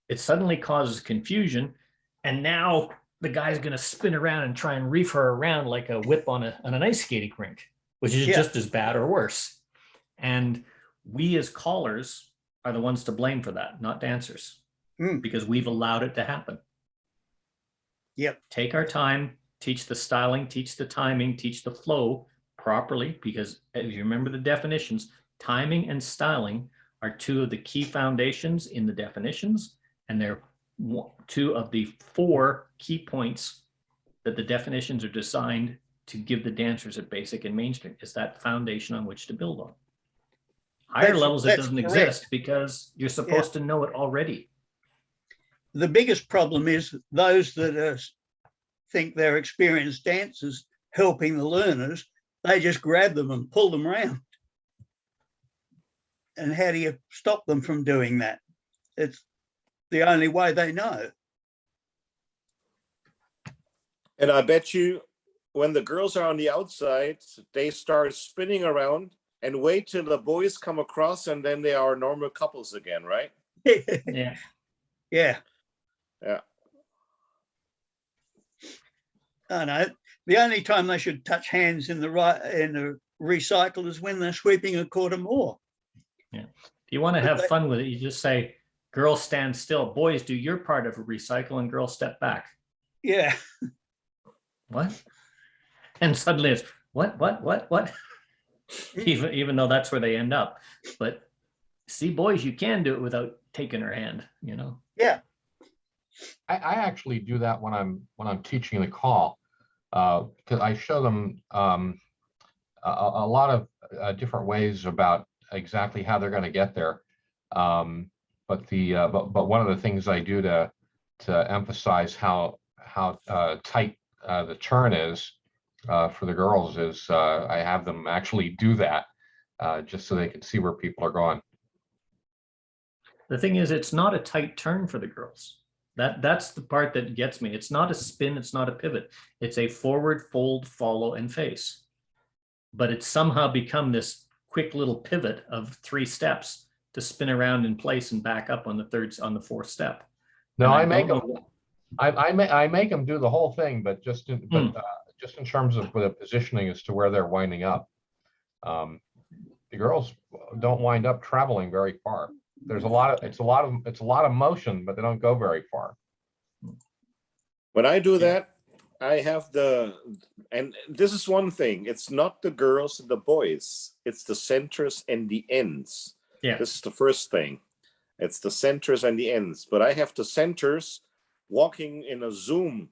it suddenly causes confusion. And now the guy's going to spin around and try and reef her around like a whip on an ice skating rink, which is just as bad or worse. And we as callers are the ones to blame for that, not dancers, because we've allowed it to happen. Yep. Take our time, teach the styling, teach the timing, teach the flow properly, because as you remember the definitions, timing and styling are two of the key foundations in the definitions, and they're two of the 4 key points that the definitions are designed to give the dancers at basic and mainstream, is that foundation on which to build on. Higher levels, it doesn't exist because you're supposed to know it already. The biggest problem is those that think they're experienced dancers helping the learners, they just grab them and pull them around. And how do you stop them from doing that? It's the only way they know. And I bet you when the girls are on the outside, they start spinning around and wait till the boys come across, and then they are normal couples again, right? Yeah. Yeah. Yeah. I know. The only time they should touch hands in the recycle is when they're sweeping a quarter more. Yeah. If you want to have fun with it, you just say, girls stand still, boys do your part of a recycle, and girls step back. Yeah. What? And suddenly it's what? even though that's where they end up. But see, boys, you can do it without taking her hand, you know? Yeah. I actually do that when I'm teaching the call, because I show them a lot of different ways about exactly how they're going to get there. But one of the things I do to emphasize how tight the turn is for the girls is I have them actually do that just so they can see where people are going. The thing is, it's not a tight turn for the girls. That's the part that gets me. It's not a spin, it's not a pivot. It's a forward, fold, follow, and face. But it's somehow become this quick little pivot of 3 steps to spin around in place and back up on the 4th step. No, I make them do the whole thing, but just in terms of the positioning as to where they're winding up. The girls don't wind up traveling very far. There's it's a lot of motion, but they don't go very far. When I do that, I have and this is one thing, it's not the girls and the boys, it's the centers and the ends. Yeah. This is the first thing. It's the centers and the ends, but I have the centers walking in a zoom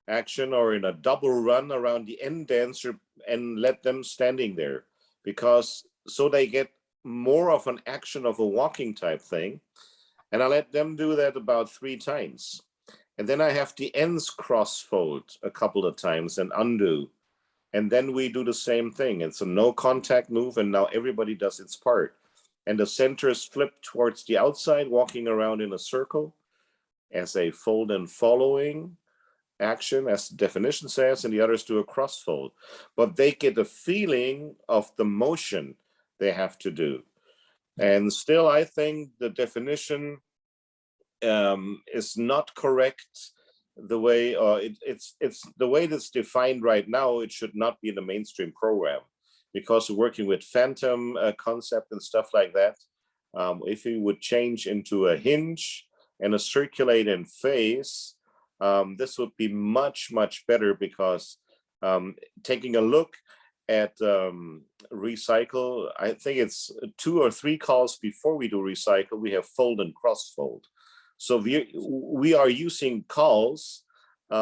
action or in a double run around the end dancer and let them standing there, because so they get more of an action of a walking type thing. And I let them do that about 3 times. And then I have the ends cross fold a couple of times and undo. And then we do the same thing. It's a no contact move. And now everybody does its part. And the centers flip towards the outside, walking around in a circle as a fold and following action, as the definition says, and the others do a cross fold. But they get a feeling of the motion they have to do. And still, I think the definition is not correct the way it's the way that's defined right now. It should not be in the mainstream program, because we're working with phantom concept and stuff like that. If we would change into a hinge and a circulate and phase, this would be much better, because taking a look at recycle, I think it's 2 or 3 calls before we do recycle, we have fold and cross fold. So we are using calls